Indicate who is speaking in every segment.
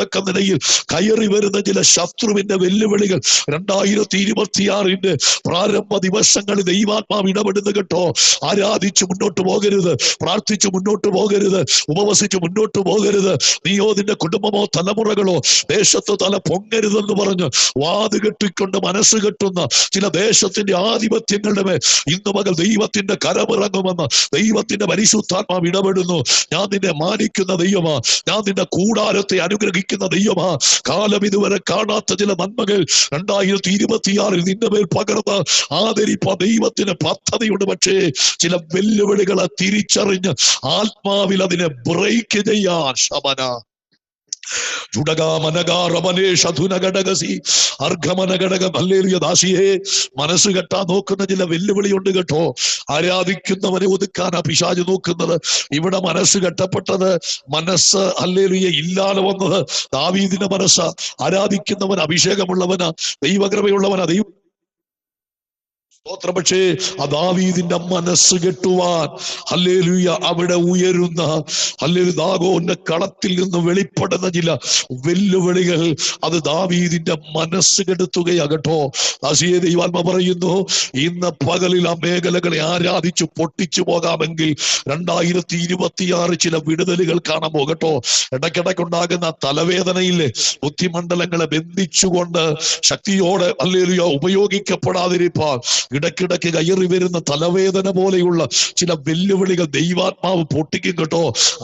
Speaker 1: അനുഭവിക്കത്തക്ക നിലയിൽ കയറി വരുന്ന ചില ശത്രുവിന്റെ വെല്ലുവിളികൾ 2026 പ്രാരംഭ ദിവസങ്ങളിൽ ദൈവാത്മാവ് ഇടപെടുന്നു കേട്ടോ. ആരാധിച്ച് മുന്നോട്ട് പോകരുത്, പ്രാർത്ഥിച്ച് മുന്നോട്ട് പോകരുത്, ഉപവസിച്ച് മുന്നോട്ട് പോകരുത്. നീയോ നിന്റെ കുടുംബമോ തലമുറകളോ ദേശത്ത് തല പൊങ്ങരുതെന്ന് പറഞ്ഞ് വാത് കെട്ടിക്കൊണ്ട് മനസ്സ് കെട്ടുന്ന ചില ദേശത്തിന്റെ ആധിപത്യങ്ങളുടെ മേൽ ഇന്ന് മകൾ ദൈവത്തിന്റെ കരമിറങ്ങുമെന്ന് ദൈവത്തിന്റെ പരിശുദ്ധാത്മാവ് ഇടപെടുന്നു. ഞാൻ നിന്നെ മാനിക്കുന്ന ദൈവമാ, ഞാൻ നിന്റെ കൂടാരത്തെ അനുഗ്രഹിക്കുന്ന ദൈവമാ. കാലം ഇതുവരെ കാണാത്ത ചില നന്മകൾ 2026 നിന്റെ മേൽ പകർന്ന് ആദരിപ്പ ദൈവത്തിന് പദ്ധതിയുണ്ട്. പക്ഷേ ചില വെല്ലുവിളികളെ തിരിച്ചറിഞ്ഞ് ആത്മാവിൽ അതിനെ ബ്രേക്ക് ചെയ്യാൻ ശമന മനസ്സ് കെട്ടാൻ നോക്കുന്ന ചില വെല്ലുവിളിയുണ്ട് കേട്ടോ. ആരാധിക്കുന്നവനെ ഒതുക്കാനാ പിശാച് നോക്കുന്നത്. ഇവിടെ മനസ്സ് കെട്ടപ്പെട്ടത്, മനസ്സ് ഹല്ലേലൂയ ഇല്ലാതെ വന്നത് ദാവീദിന്റെ മനസ്സാ. ആരാധിക്കുന്നവൻ അഭിഷേകമുള്ളവനാ, ദൈവകൃപയുള്ളവനാ, ദൈവ സ്തോത്രം. പക്ഷേ ആ ദാവീദിന്റെ മനസ്സ് കെട്ടുവാൻ ഹല്ലേലൂയ അവിടെ ഉയരുന്ന ഹല്ലേലൂയ ദാഗോന്റെ കളത്തിൽ നിന്ന് വെളിപ്പെടുന്ന ചില വെല്ലുവിളികൾ അത് ദാവീദിന്റെ മനസ്സ് കെടുത്തുകയാകട്ടോ. ദാസിയെ ദൈവാത്മാ പറയുന്നു, ഇന്ന് പകലിൽ ആ മേഖലകളെ ആരാധിച്ചു പൊട്ടിച്ചു പോകാമെങ്കിൽ 2026 ചില വിടുതലുകൾ കാണാൻ പോകട്ടോ. ഇടയ്ക്കിടയ്ക്കുണ്ടാകുന്ന തലവേദനയില്ലേ, ബുദ്ധിമണ്ഡലങ്ങളെ ബന്ധിച്ചുകൊണ്ട് ശക്തിയോടെ ഹല്ലേലൂയ ഉപയോഗിക്കപ്പെടാതിരിപ്പാൻ ഇടയ്ക്കിടയ്ക്ക് കയറി വരുന്ന തലവേദന പോലെയുള്ള ചില വെല്ലുവിളികൾ ദൈവാത്മാവ് പൊട്ടിക്കും കേട്ടോ.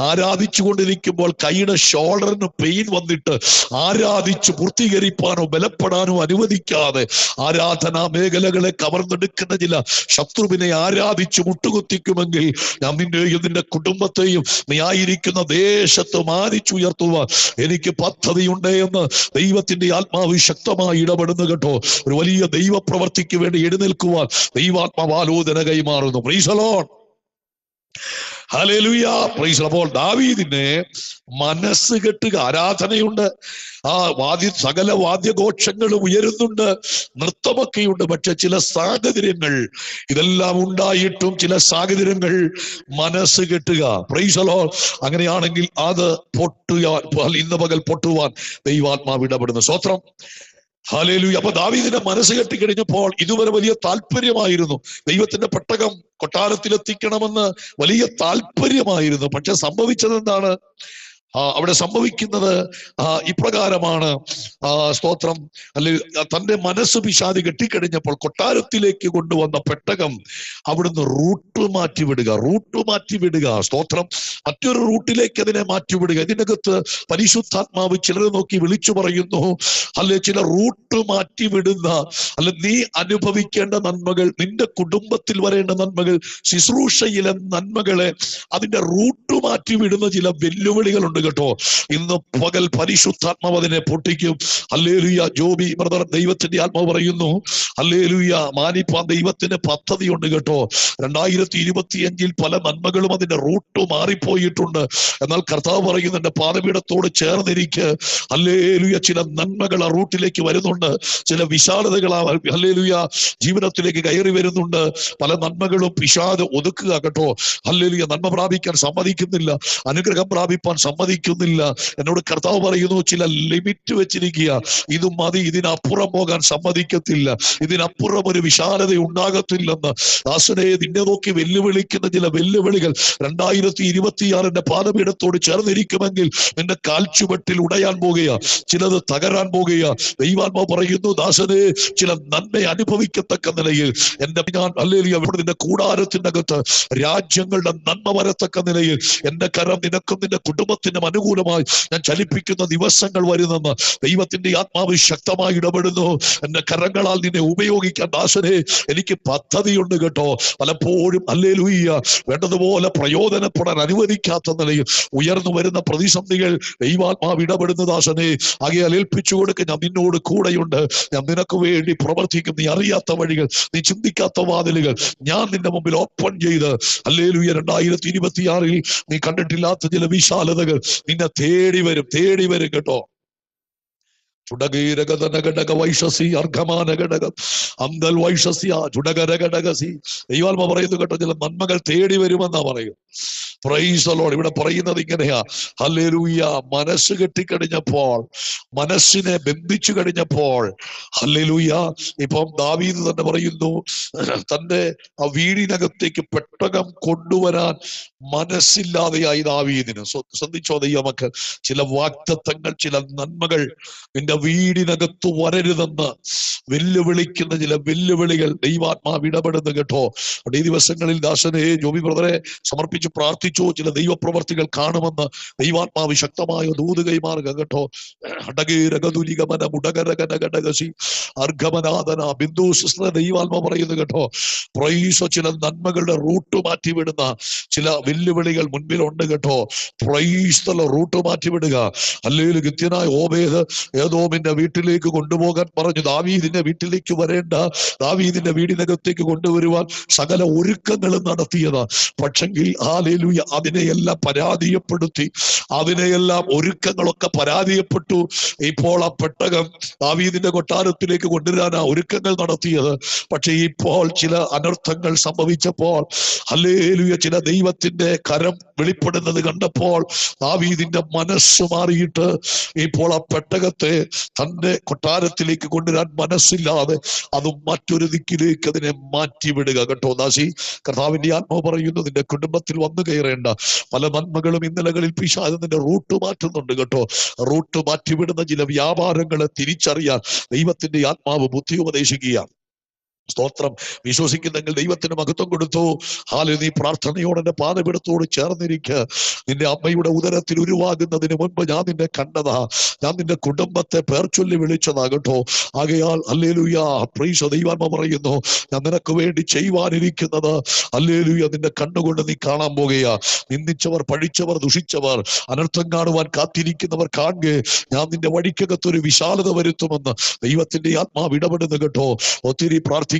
Speaker 1: ആരാധിച്ചു കൊണ്ടിരിക്കുമ്പോൾ കൈയുടെ ഷോൾഡറിന് പെയിൻ വന്നിട്ട് ആരാധിച്ച് പൂർത്തീകരിപ്പാനോ ബലപ്പെടാനോ അനുവദിക്കാതെ ആരാധനാ മേഖലകളെ കവർന്നെടുക്കുന്ന ചില ശത്രുവിനെ ആരാധിച്ച് മുട്ടുകുത്തിക്കുമെങ്കിൽ ഞാൻ നിന്നെയും നിന്റെ കുടുംബത്തെയും നീ ആയിരിക്കുന്ന ദേശത്ത് മാനിച്ചുയർത്തുവാൻ എനിക്ക് പദ്ധതിയുണ്ട് എന്ന് ദൈവത്തിന്റെ ആത്മാവ് ശക്തമായി ഇടപെടുന്നു കേട്ടോ. ഒരു വലിയ ദൈവപ്രവർത്തിക്ക് വേണ്ടി എഴുന്നേൽക്കുവാൻ ദൈവാത്മാവാലോചന കൈമാറുന്നു. Praise the Lord, hallelujah, praise. അപ്പോൾ ദാവീദിനെ മനസ്സ് കെട്ടുക, ആരാധനയുണ്ട്, സകല വാദ്യഘോഷങ്ങളും ഉയരുന്നുണ്ട്, നൃത്തമൊക്കെയുണ്ട്. പക്ഷെ ചില സാഹചര്യങ്ങൾ, ഇതെല്ലാം ഉണ്ടായിട്ടും ചില സാഹചര്യങ്ങൾ മനസ്സ് കെട്ടുക. Price the Lord. അങ്ങനെയാണെങ്കിൽ അത് ഇന്ന് പകൽ പൊട്ടുവാൻ ദൈവാത്മാവ് ഇടപെടുന്നു. സ്തോത്രം, ഹല്ലേലൂയ. അപ്പൊ ദാവീദിന്റെ മനസ്സ് കെട്ടിക്കഴിഞ്ഞപ്പോൾ ഇതുവരെ വലിയ താല്പര്യമായിരുന്നു ദൈവത്തിന്റെ പെട്ടകം കൊട്ടാരത്തിലെത്തിക്കണമെന്ന്, വലിയ താല്പര്യമായിരുന്നു. പക്ഷെ സംഭവിച്ചത് എന്താണ്? അവിടെ സംഭവിക്കുന്നത് ഇപ്രകാരമാണ്. സ്തോത്രം, അല്ലെ, തന്റെ മനസ്സ് പിശാച് കെട്ടിക്കഴിഞ്ഞപ്പോൾ കൊട്ടാരത്തിലേക്ക് കൊണ്ടുവന്ന പെട്ടകം അവിടുന്ന് റൂട്ട് മാറ്റിവിടുക. സ്തോത്രം, മറ്റൊരു റൂട്ടിലേക്ക് അതിനെ മാറ്റിവിടുക. ഇതിനകത്ത് പരിശുദ്ധാത്മാവ് ചിലരെ നോക്കി വിളിച്ചു പറയുന്നു, അല്ലെ, ചില റൂട്ട് മാറ്റിവിടുന്ന, അല്ലെ, നീ അനുഭവിക്കേണ്ട നന്മകൾ, നിന്റെ കുടുംബത്തിൽ വരേണ്ട നന്മകൾ, ശുശ്രൂഷയിലെ നന്മകളെ അതിന്റെ റൂട്ട് മാറ്റിവിടുന്ന ചില വെല്ലുവിളികളുണ്ട് കേട്ടോ. ഇന്ന് പകൽ പരിശുദ്ധാത്മാവ് അതിനെ പൊട്ടിക്കും. ഹല്ലേലൂയ. ജോബി ബ്രദർ, ദൈവത്തിന്റെ ആത്മാവ് പറയുന്നു, ഹല്ലേലൂയ, മാനിപ്പാൻ ദൈവത്തിന് പദ്ധതിയുണ്ട് കേട്ടോ. 2025 പല നന്മകളും അതിന്റെ റൂട്ട് മാറിപ്പോയിട്ടുണ്ട്. എന്നാൽ കർത്താവ് പറയുന്നു, എന്റെ പാദപീഠത്തോട് ചേർന്നിരിക്ക്. ഹല്ലേലൂയ, ചില നന്മകൾ ആ റൂട്ടിലേക്ക് വരുന്നുണ്ട്, ചില വിശാലതകൾ ഹല്ലേലൂയ ജീവിതത്തിലേക്ക് കയറി വരുന്നുണ്ട്. പല നന്മകളും പിശാച് ഒതുക്കുക കേട്ടോ. ഹല്ലേലൂയ, നന്മ പ്രാപിക്കാൻ സമ്മതിക്കുന്നില്ല, അനുഗ്രഹം പ്രാപിപ്പാൻ സമ്മതിക്കുന്നില്ല. എന്നോട് കർത്താവ് പറയുന്നു, ചില ലിമിറ്റ് വെച്ചിരിക്കുക, ഇത് മതി, ഇതിനപ്പുറം പോകാൻ സമ്മതിക്കത്തില്ല, ഇതിനപ്പുറം ഒരു വിശാലത ഉണ്ടാകത്തില്ലെന്ന്. ദാസനെ, നിന്നെ നോക്കി വെല്ലുവിളിക്കുന്ന ചില വെല്ലുവിളികൾ 2026 പാദപീഠത്തോട് ചേർന്നിരിക്കുമെങ്കിൽ നിന്റെ കാൽച്ചുവട്ടിൽ ഉടയാൻ പോകുക, ചിലത് തകരാൻ പോകുക. ദൈവാത്മാവ് പറയുന്നു, ദാസനെ, ചില നന്മ അനുഭവിക്കത്തക്ക നിലയിൽ ഞാൻ ഹല്ലേലൂയ നിന്റെ കൂടാരത്തിന്റെ അകത്ത് രാജ്യങ്ങളുടെ നന്മ വരത്തക്ക നിലയിൽ എന്റെ കരം നിനക്കും നിന്റെ കുടുംബത്തിനും അനുകൂലമായി ഞാൻ ചലിപ്പിക്കുന്ന ദിവസങ്ങൾ വരുന്നെന്ന് ദൈവത്തിന്റെ ആത്മാവ് ശക്തമായി ഇടപെടുന്നു. എന്റെ കരങ്ങളാൽ നിന്നെ ഉപയോഗിക്കാൻ ദാസനെ എനിക്ക് പദ്ധതിയുണ്ട് കേട്ടോ. പലപ്പോഴും ഹല്ലേലൂയ വേണ്ടതുപോലെ പ്രയോജനപ്പെടാൻ അനുവദിക്കാത്ത നിലയിൽ ഉയർന്നു വരുന്ന പ്രതിസന്ധികൾ ദൈവാത്മാവ് ഇടപെടുന്ന ദാസനെ. ആകയാൽ ഏൽപ്പിച്ചു കൊടുക്കുക, ഞാൻ നിന്നോട് കൂടെയുണ്ട്, ഞാൻ നിനക്ക് വേണ്ടി പ്രവർത്തിക്കും. നീ അറിയാത്ത വഴികൾ, നീ ചിന്തിക്കാത്ത വാതിലുകൾ ഞാൻ നിന്റെ മുമ്പിൽ ഓപ്പൺ ചെയ്ത് ഹല്ലേലൂയ 2026 നീ കണ്ടിട്ടില്ലാത്ത ചില വിശാലതകൾ നിന്നെ തേടി വരും കേട്ടോ. ചുടകീരകനഘടക വൈഷസി അർഘമാനഘടകം അന്തൽ വൈഷസിയ ചുടകരഘടകസി. ദൈവാത്മ പറയുന്നു കേട്ടോ, ചില നന്മകൾ തേടി വരുമെന്നാ പറയും. Price the Lord. ഇവിടെ പറയുന്നത് ഇങ്ങനെയാ, ഹല്ലേലൂയ. മനസ്സ് കെട്ടിക്കഴിഞ്ഞപ്പോൾ, മനസ്സിനെ ബന്ധിച്ചു കഴിഞ്ഞപ്പോൾ, ഹല്ലേലൂയ, ഇപ്പം ദാവീദ് തന്നെ പറയുന്നു, തന്റെ ആ വീടിനകത്തേക്ക് പെട്ടകം കൊണ്ടുവരാൻ മനസ്സില്ലാതെയായി ദാവീദിന്. ശ്രദ്ധിച്ചോ ദൈവമക്കൾ, ചില വാഗ്ദത്തങ്ങൾ, ചില നന്മകൾ നിന്റെ വീടിനകത്ത് വരരുതെന്ന് വെല്ലുവിളിക്കുന്ന ചില വെല്ലുവിളികൾ ദൈവാത്മാവ് ഇടപെടുന്നു കേട്ടോ. ഈ ദിവസങ്ങളിൽ ദാസനെ ജോബി ബ്രദറെ സമർപ്പിച്ച് പ്രാർത്ഥിച്ചു. ചില ദൈവപ്രവർത്തികൾ കാണുമെന്ന് ദൈവാത്മാവ് ശക്തമായ ദൂത് കൈമാറുക കേട്ടോ. ദൈവാത്മാ പറയുന്നു കേട്ടോ, പ്രൈസ്. ചില നന്മകളുടെ റൂട്ട് മാറ്റിവിടുന്ന ചില വെല്ലുവിളികൾ മുൻപിലുണ്ട് കേട്ടോ. പ്രൈസ് റൂട്ട് മാറ്റിവിടുക. അല്ലെങ്കിൽ ഗിത്യനായ ഓബേദ് ഏദോമിന്റെ വീട്ടിലേക്ക് കൊണ്ടുപോകാൻ പറഞ്ഞു. ദാവീദിന്റെ വീട്ടിലേക്ക് വരേണ്ട, ദാവീദിന്റെ വീടിനകത്തേക്ക് കൊണ്ടുവരുവാൻ സകല ഒരുക്കങ്ങളും നടത്തിയത്. പക്ഷെങ്കിൽ ഹല്ലേലൂയ, അതിനെയെല്ലാം പരാജയപ്പെടുത്തി, അതിനെയെല്ലാം ഒരുക്കങ്ങളൊക്കെ പരാജയപ്പെട്ടു. ഇപ്പോൾ ആ പെട്ടകം ദാവീദിന്റെ കൊട്ടാരത്തിലേക്ക് കൊണ്ടുവരാനാ ഒരുക്കങ്ങൾ നടത്തിയത്. പക്ഷെ ഇപ്പോൾ ചില അനർത്ഥങ്ങൾ സംഭവിച്ചപ്പോൾ, ഹല്ലേലൂയ, ചില ദൈവത്തിന്റെ കരം വെളിപ്പെടുന്നത് കണ്ടപ്പോൾ ദാവീദിന്റെ മനസ്സ് മാറിയിട്ട് ഇപ്പോൾ ആ പെട്ടകത്തെ തന്റെ കൊട്ടാരത്തിലേക്ക് കൊണ്ടുവരാൻ മനസ്സില്ലാതെ അത് മറ്റൊരു ദിക്കിലേക്ക് അതിനെ മാറ്റിവിടുക കേട്ടോ. ദാസി, കർത്താവിന്റെ ആത്മാവ് പറയുന്നു, നിന്റെ കുടുംബത്തിൽ വന്നു കയറേണ്ട പല നന്മകളും ഇന്നലകളിൽ പിശാച് നിന്റെ റൂട്ട് മാറ്റുന്നുണ്ട് കേട്ടോ. റൂട്ട് മാറ്റിവിടുന്ന ചില വ്യാപാരങ്ങളെ തിരിച്ചറിയാൻ ദൈവത്തിന്റെ ആത്മാവ് ബുദ്ധി ഉപദേശിക്കുകയാണ്. സ്തോത്രം. വിശ്വസിക്കുന്നെങ്കിൽ ദൈവത്തിന് മഹത്വം കൊടുത്തു. ഹാലേലൂയ. നീ പ്രാർത്ഥനയോടെ എന്റെ പാദപീഠത്തോട് ചേർന്നിരിക്കുക. നിന്റെ അമ്മയുടെ ഉദരത്തിൽ ഉരുവാകുന്നതിന് മുൻപ് ഞാൻ നിന്നെ കണ്ടതാ, ഞാൻ നിന്റെ കുടുംബത്തെ പേർ ചൊല്ലി വിളിച്ചതാ കേട്ടോ. ആകയാൽ ഹല്ലേലൂയ, പ്രൈസ്. ദൈവാത്മാവ് പറയുന്നു, ഞാൻ നിനക്ക് വേണ്ടി ചെയ്യുവാനിരിക്കുന്നത് ഹല്ലേലൂയ നിന്റെ കണ്ണുകൊണ്ട് നീ കാണാൻ പോകുകയാ. നിന്ദിച്ചവർ, പഴിച്ചവർ, ദുഷിച്ചവർ, അനർത്ഥം കാണുവാൻ കാത്തിരിക്കുന്നവർ കാണുക, ഞാൻ നിന്റെ വഴിക്കകത്തൊരു വിശാലത വരുത്തുമെന്ന് ദൈവത്തിന്റെ ആത്മാവ് ഇടപെടുന്നു കേട്ടോ. ഒത്തിരി പ്രാർത്ഥിക്കുന്ന,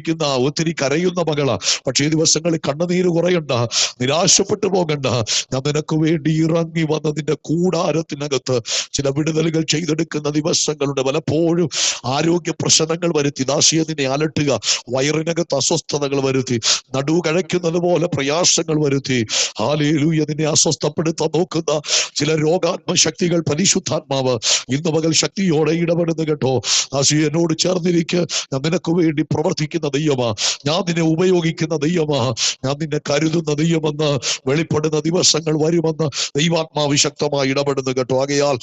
Speaker 1: ഒത്തിരി കരയുന്ന മകള, പക്ഷേ ഈ ദിവസങ്ങളിൽ കണ്ണുനീര് കുറയണ്ട, നിരാശപ്പെട്ടു പോകണ്ട. ഞാൻ നിനക്ക് വേണ്ടി ഇറങ്ങി വന്ന നിന്റെ കൂടാരത്തിനകത്ത് ചില വിടുതലുകൾ ചെയ്തെടുക്കുന്ന ദിവസങ്ങളുടെ പലപ്പോഴും ആരോഗ്യ പ്രശ്നങ്ങൾ വരുത്തി ദാസിയെ നിന്നെ അലട്ടുക, വയറിനകത്ത് അസ്വസ്ഥതകൾ വരുത്തി, നടുവ് കഴയ്ക്കുന്നത് പോലെ പ്രയാസങ്ങൾ വരുത്തി, ഹല്ലേലൂയ, നിന്നെ അസ്വസ്ഥപ്പെടുത്താൻ നോക്കുന്ന ചില രോഗാത്മശക്തികൾ പരിശുദ്ധാത്മാവ് ഇന്ന് പകൽ ശക്തിയോടെ ഇടപെടുന്നു കേട്ടോ. ദാസി, എന്നോട് ചേർന്നിരിക്ക്. ഞാൻ നിനക്ക് വേണ്ടി പ്രവർത്തിക്കുന്ന ദൈവമാ, ഞാൻ നിന്നെ ഉപയോഗിക്കുന്ന ദൈവമാ, ഞാൻ നിന്നെ കരുതുന്ന ദൈവമെന്ന് വെളിപ്പെടുന്ന ദിവസങ്ങൾ വരുമെന്ന് ദൈവാത്മാവ് ശക്തമായി ഇടപെടുന്നു കേട്ടോ. ആകയാൽ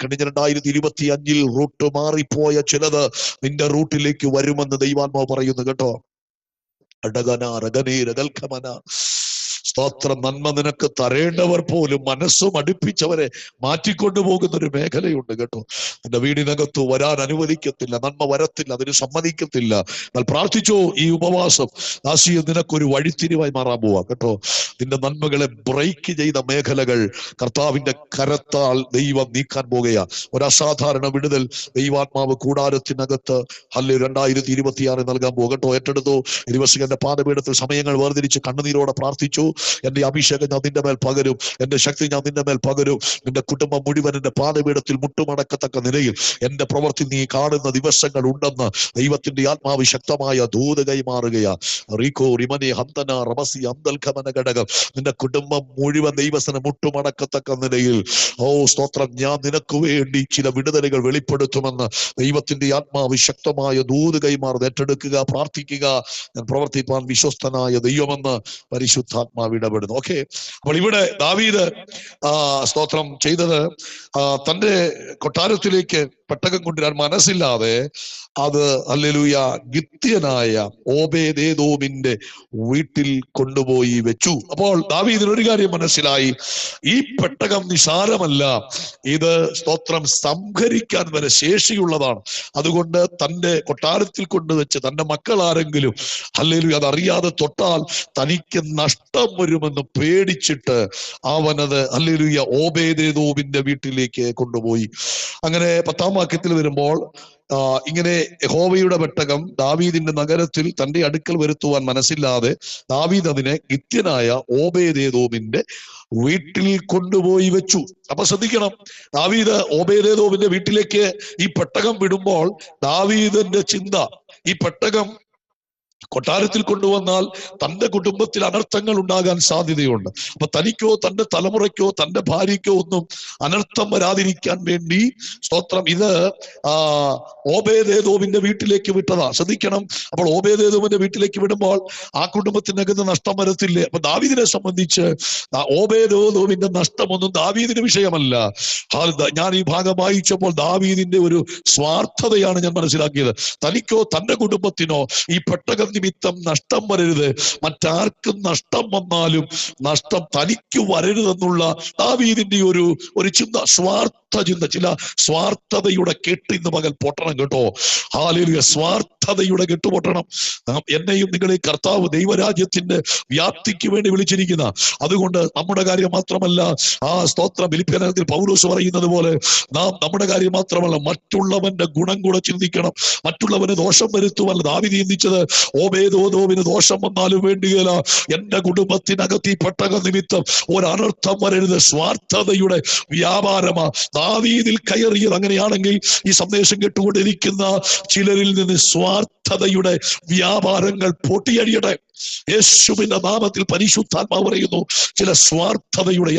Speaker 1: കഴിഞ്ഞ 2025 റൂട്ട് മാറിപ്പോയ ചിലത് നിന്റെ റൂട്ടിലേക്ക് വരുമെന്ന് ദൈവാത്മാവ് പറയുന്നു കേട്ടോ. സ്തോത്രം. നന്മ നിനക്ക് തരേണ്ടവർ പോലും മനസ്സും അടുപ്പിച്ചവരെ മാറ്റിക്കൊണ്ടു പോകുന്ന ഒരു മേഖലയുണ്ട് കേട്ടോ. നിന്റെ വീടിനകത്ത് വരാൻ അനുവദിക്കത്തില്ല, നന്മ വരത്തില്ല, അതിന് സമ്മതിക്കത്തില്ല. എന്നാൽ പ്രാർത്ഥിച്ചോ, ഈ ഉപവാസം ദാസിയെ നിനക്കൊരു വഴിത്തിരിവായി മാറാൻ പോവാ കേട്ടോ. നിന്റെ നന്മകളെ ബ്രേക്ക് ചെയ്ത മേഖലകൾ കർത്താവിന്റെ കരത്താൽ ദൈവം നീക്കാൻ പോകുകയാ. ഒരു അസാധാരണ വിടുതൽ ദൈവാത്മാവ് കൂടാരത്തിനകത്ത് 2026 നൽകാൻ പോകട്ടോ. ഏറ്റെടുത്തു. ദിവസം എന്റെ പാദപീഠത്തിൽ സമയങ്ങൾ വേർതിരിച്ച് കണ്ണുനീരോടെ പ്രാർത്ഥിച്ചു. എന്റെ അഭിഷേകം ഞാൻ നിന്റെ മേൽ പകരും, എന്റെ ശക്തി ഞാൻ നിന്റെ മേൽ പകരും. നിന്റെ കുടുംബം മുഴുവൻ എന്റെ പാദപീഠത്തിൽ മുട്ടുമടക്കത്തക്ക നിലയിൽ എന്റെ പ്രവൃത്തി നീ കാണുന്ന ദിവസങ്ങൾ ഉണ്ടെന്ന് ദൈവത്തിന്റെ ആത്മാവ് ശക്തമായ ദൂത് കൈമാറുകയാ. റീകോ റിമനി ഹന്തന റമസി അന്തൽഖമന ഘടകം. നിന്റെ കുടുംബം മുഴുവൻ ദൈവത്തിന് മുട്ടുമടക്കത്തക്ക നിലയിൽ, ഓ സ്തോത്രം, ഞാൻ നിനക്ക് വേണ്ടി ചില വിടുതലുകൾ വെളിപ്പെടുത്തുമെന്ന് ദൈവത്തിന്റെ ആത്മാവ് ശക്തമായ ദൂത് കൈമാറുന്നത്. ഏറ്റെടുക്കുക, പ്രാർത്ഥിക്കുക. ഞാൻ പ്രവർത്തിപ്പാൻ വിശ്വസ്തനായ ദൈവമെന്ന് പരിശുദ്ധാത്മാവ് ഇടപെടുന്നു. ഓക്കെ. അപ്പോൾ ഇവിടെ ദാവീദ് സ്തോത്രം ചെയ്തത്, തന്റെ കൊട്ടാരത്തിലേക്ക് പെട്ടകം കൊണ്ടുവരാൻ മനസ്സില്ലാതെ അത് ഹല്ലേലൂയ ഗിത്യനായ ഓബേദേദോമിന്റെ വീട്ടിൽ കൊണ്ടുപോയി വെച്ചു. അപ്പോൾ ദാവീദിന് ഒരു കാര്യം മനസ്സിലായി, ഈ പെട്ടകം നിസാരമല്ല, ഇത് സ്തോത്രം സംഹരിക്കാൻ വരെ ശേഷിയുള്ളതാണ്. അതുകൊണ്ട് തന്റെ കൊട്ടാരത്തിൽ കൊണ്ടുവച്ച് തന്റെ മക്കൾ ആരെങ്കിലും ഹല്ലേലൂയ അതറിയാതെ തൊട്ടാൽ തനിക്ക് നഷ്ടം വരുമെന്ന് പേടിച്ചിട്ട് അവനത് ഹല്ലേലൂയ ഓബേദേദോമിന്റെ വീട്ടിലേക്ക് കൊണ്ടുപോയി. അങ്ങനെ 10ാം വാക്യത്തിൽ വരുമ്പോൾ, ഇങ്ങനെ യഹോവയുടെ പെട്ടകം ദാവീദിന്റെ നഗരത്തിൽ തന്റെ അടുക്കൽ വരുത്തുവാൻ മനസ്സില്ലാതെ ദാവീദ് അതിനെ ഗിത്യനായ ഓബേദേദോമിന്റെ വീട്ടിൽ കൊണ്ടുപോയി വെച്ചു. അപ്പൊ ശ്രദ്ധിക്കണം, ദാവീദ് ഓബേദേദോമിന്റെ വീട്ടിലേക്ക് ഈ പെട്ടകം വിടുമ്പോൾ ദാവീദിന്റെ ചിന്ത, ഈ പെട്ടകം കൊട്ടാരത്തിൽ കൊണ്ടുവന്നാൽ തന്റെ കുടുംബത്തിൽ അനർത്ഥങ്ങൾ ഉണ്ടാകാൻ സാധ്യതയുണ്ട്. അപ്പൊ തനിക്കോ തന്റെ തലമുറയ്ക്കോ തന്റെ ഭാര്യയ്ക്കോ ഒന്നും അനർത്ഥം വരാതിരിക്കാൻ വേണ്ടി സ്തോത്രം ഇത് ഓബേദേദോമിന്റെ വീട്ടിലേക്ക് വിട്ടതാ. ശ്രദ്ധിക്കണം, അപ്പോൾ ഓബേദേദോമിന്റെ വീട്ടിലേക്ക് വിടുമ്പോൾ ആ കുടുംബത്തിനകത്ത് നഷ്ടം വരത്തില്ലേ? അപ്പൊ ദാവീദിനെ സംബന്ധിച്ച് ഓബേദേദോമിന്റെ നഷ്ടമൊന്നും ദാവീദിന് വിഷയമല്ല. ഞാൻ ഈ ഭാഗം വായിച്ചപ്പോൾ ദാവീദിന്റെ ഒരു സ്വാർത്ഥതയാണ് ഞാൻ മനസ്സിലാക്കിയത്. തനിക്കോ തന്റെ കുടുംബത്തിനോ ഈ പെട്ടകം നിമിത്തം നഷ്ടം വരരുത്, മറ്റാർക്കും നഷ്ടം വന്നാലും നഷ്ടം തനിക്ക് വരരുതെന്നുള്ള ദാവീദിന്റെ ഒരു ചിന്ത, സ്വാർത്ഥ ചിന്ത. ചില സ്വാർത്ഥതയുടെ കെട്ട് ഇന്ന് പകൽ പൊട്ടണം കേട്ടോ. ഹല്ലേലൂയ, സ്വാർത്ഥതയുടെ കെട്ട് പൊട്ടണം. എന്നെയും നിങ്ങളെ കർത്താവ് ദൈവരാജ്യത്തിന്റെ വ്യാപ്തിക്ക് വേണ്ടി വിളിച്ചിരിക്കുന്ന, അതുകൊണ്ട് നമ്മുടെ കാര്യം മാത്രമല്ല, സ്തോത്രം ഫിലിപ്പിയർ പൗലോസ് പറയുന്നത് പോലെ നാം നമ്മുടെ കാര്യം മാത്രമല്ല മറ്റുള്ളവന്റെ ഗുണം കൂടെ ചിന്തിക്കണം. മറ്റുള്ളവന് ദോഷം വരുത്തുവല്ല ദാവീദ് ചിന്തിച്ചത്, ഓബേദേദോമിന് ദോഷം വന്നാലും വേണ്ടിയല്ല, എന്റെ കുടുംബത്തിനകത്ത് ഈ പെട്ടക നിമിത്തം ഒരനർത്ഥം വരരുത്. സ്വാർത്ഥതയുടെ വ്യാപാരമാ ദാവീദിൽ കയറിയത്. അങ്ങനെയാണെങ്കിൽ ഈ സന്ദേശം കേട്ടുകൊണ്ടിരിക്കുന്ന ചിലരിൽ നിന്ന് സ്വാർത്ഥതയുടെ വ്യാപാരങ്ങൾ പൊട്ടിയടിയട്ടെ യേശുവിന്റെ നാമത്തിൽ. പരിശുദ്ധാത്മാവ് പറയുന്നു, ചില സ്വാർത്ഥതയുടെ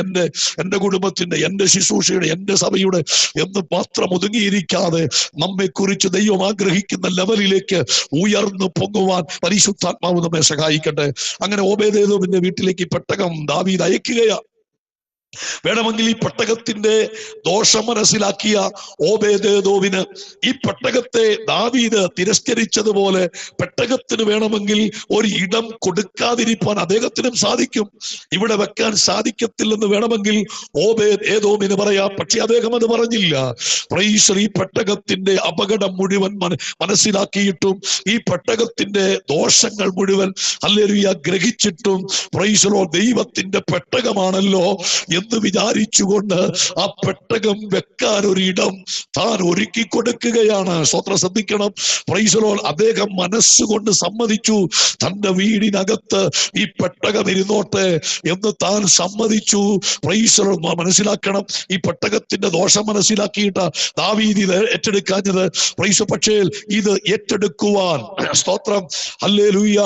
Speaker 1: എന്റെ കുടുംബത്തിന്റെ, എന്റെ ശുശ്രൂഷയുടെ, എന്റെ സഭയുടെ എന്ന് മാത്രം ഒതുങ്ങിയിരിക്കാതെ നമ്മെ കുറിച്ച് ദൈവം ആഗ്രഹിക്കുന്ന ലെവലിലേക്ക് ഉയർന്നു പൊങ്ങുവാൻ പരിശുദ്ധാത്മാവ് നമ്മെ സഹായിക്കട്ടെ. അങ്ങനെ ഓബേദേദോമിന്റെ വീട്ടിലേക്ക് പെട്ടകം ദാവീദ് അയക്കുകയാ. വേണമെങ്കിൽ ഈ പെട്ടകത്തിന്റെ ദോഷം മനസ്സിലാക്കിയ ഓബേദേദോമിന് ഈ പെട്ടകത്തെ ദാവീദ് തിരസ്കരിച്ചതുപോലെ പെട്ടകത്തിന് വേണമെങ്കിൽ ഒരു ഇടം കൊടുക്കാതിരിക്കാൻ അദ്ദേഹത്തിനും സാധിക്കും. ഇവിടെ വെക്കാൻ സാധിക്കത്തില്ലെന്ന് വേണമെങ്കിൽ ഓബേദേദോമിന് പറയാം. പക്ഷെ അദ്ദേഹം അത് പറഞ്ഞില്ല. പ്രൈസ്, ഈ പെട്ടകത്തിന്റെ അപകടം മുഴുവൻ മനസ്സിലാക്കിയിട്ടും ഈ പെട്ടകത്തിന്റെ ദോഷങ്ങൾ മുഴുവൻ ഹല്ലേലൂയ ഗ്രഹിച്ചിട്ടും പ്രൈസ് ദൈവത്തിന്റെ പെട്ടകമാണല്ലോ എന്ന് വിചാരിച്ചുകൊണ്ട് ആ പെട്ടകം വെക്കാൻ ഒരിടം താൻ ഒരുക്കി കൊടുക്കുകയാണ്. സ്തോത്രം, ശ്രദ്ധിക്കണം. പ്രൈസ് ലോർഡ്, അദ്ദേഹം മനസ്സുകൊണ്ട് സമ്മതിച്ചു. തന്റെ വീടിനകത്ത് ഈ പെട്ടകം ഇരുന്നോട്ടെ എന്ന് താൻ സമ്മതിച്ചു. പ്രൈസ് ലോർഡ്, മനസ്സിലാക്കണം, ഈ പെട്ടകത്തിന്റെ ദോഷം മനസ്സിലാക്കിയിട്ട് ദാവീദ് ഇത് ഏറ്റെടുക്കാഞ്ഞത്. പ്രൈസ്, പക്ഷേ ഇത് ഏറ്റെടുക്കുവാൻ സ്തോത്രം ഹല്ലേലൂയ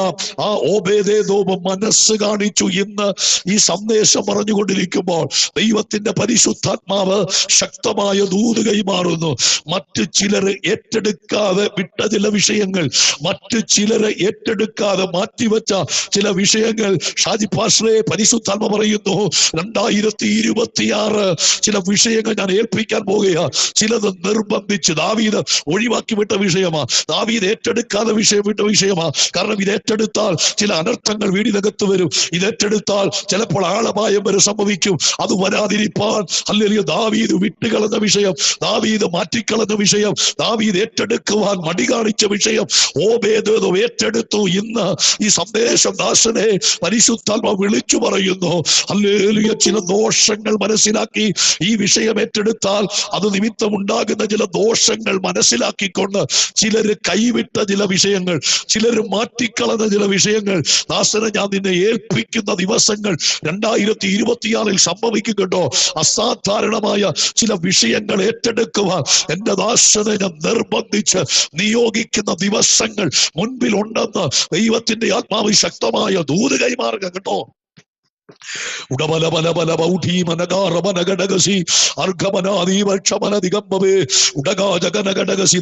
Speaker 1: ആ ഓബേദേദോം മനസ്സ് കാണിച്ചു. ഇന്ന് ഈ സന്ദേശം പറഞ്ഞുകൊണ്ടിരിക്കുമ്പോൾ ദൈവത്തിന്റെ പരിശുദ്ധാത്മാവ് ശക്തമായ ദൂത് കൈമാറുന്നു. മറ്റു ചിലർ ഏറ്റെടുക്കാതെ വിട്ട ചില വിഷയങ്ങൾ, മറ്റു ചിലരെ ഏറ്റെടുക്കാതെ മാറ്റിവെച്ച ചില വിഷയങ്ങൾ ഷാജി പാസ്റ്ററെ പരിശുദ്ധാത്മ പറയുന്നു 2026 ചില വിഷയങ്ങൾ ഞാൻ ഏൽപ്പിക്കാൻ പോകുക. ചിലത് നിർബന്ധിച്ച് ദാവീദ് ഒഴിവാക്കി വിട്ട വിഷയമാ, ദാവീദ് ഏറ്റെടുക്കാതെ വിട്ട വിഷയമാ. കാരണം ഇത് ഏറ്റെടുത്താൽ ചില അനർത്ഥങ്ങൾ വീടിനകത്ത് വരും. ഇത് ഏറ്റെടുത്താൽ ചിലപ്പോൾ ആളപായം വരെ സംഭവിക്കും. അത് വരാതിരിപ്പാൻ ഹല്ലേലൂയ ദാവീദ് വിട്ടുകളഞ്ഞ വിഷയം, ദാവീദ് മാറ്റിക്കളഞ്ഞ വിഷയം, ദാവീദ് ഏറ്റെടുക്കുവാൻ മടി കാണിച്ച വിഷയം ഓബേദേദോം ഏറ്റെടുത്തു. ഇന്ന് ഈ സന്ദേശം ദാസനെ പരിശുദ്ധാത്മാവ് വിളിച്ചു പറയുന്നു. ഹല്ലേലൂയ, ചില ദോഷങ്ങൾ മനസ്സിലാക്കി ഈ വിഷയം ഏറ്റെടുത്താൽ അത് നിമിത്തം ഉണ്ടാകുന്ന ചില ദോഷങ്ങൾ മനസ്സിലാക്കിക്കൊണ്ട് ചിലര് കൈവിട്ട ചില വിഷയങ്ങൾ, ചിലര് മാറ്റിക്കളഞ്ഞ ചില വിഷയങ്ങൾ ദാസനെ ഞാൻ നിന്നെ ഏൽപ്പിക്കുന്ന ദിവസങ്ങൾ 2026 സംഭവിക്കും കേട്ടോ. അസാധാരണമായ ചില വിഷയങ്ങൾ ഏറ്റെടുക്കുവാൻ എന്റെ ദാസനെ ഞാൻ നിർബന്ധിച്ച് നിയോഗിക്കുന്ന ദിവസങ്ങൾ മുൻപിലുണ്ടെന്ന് ദൈവത്തിന്റെ ആത്മാവ് ശക്തമായ ദൂത് കൈമാറുക കേട്ടോ.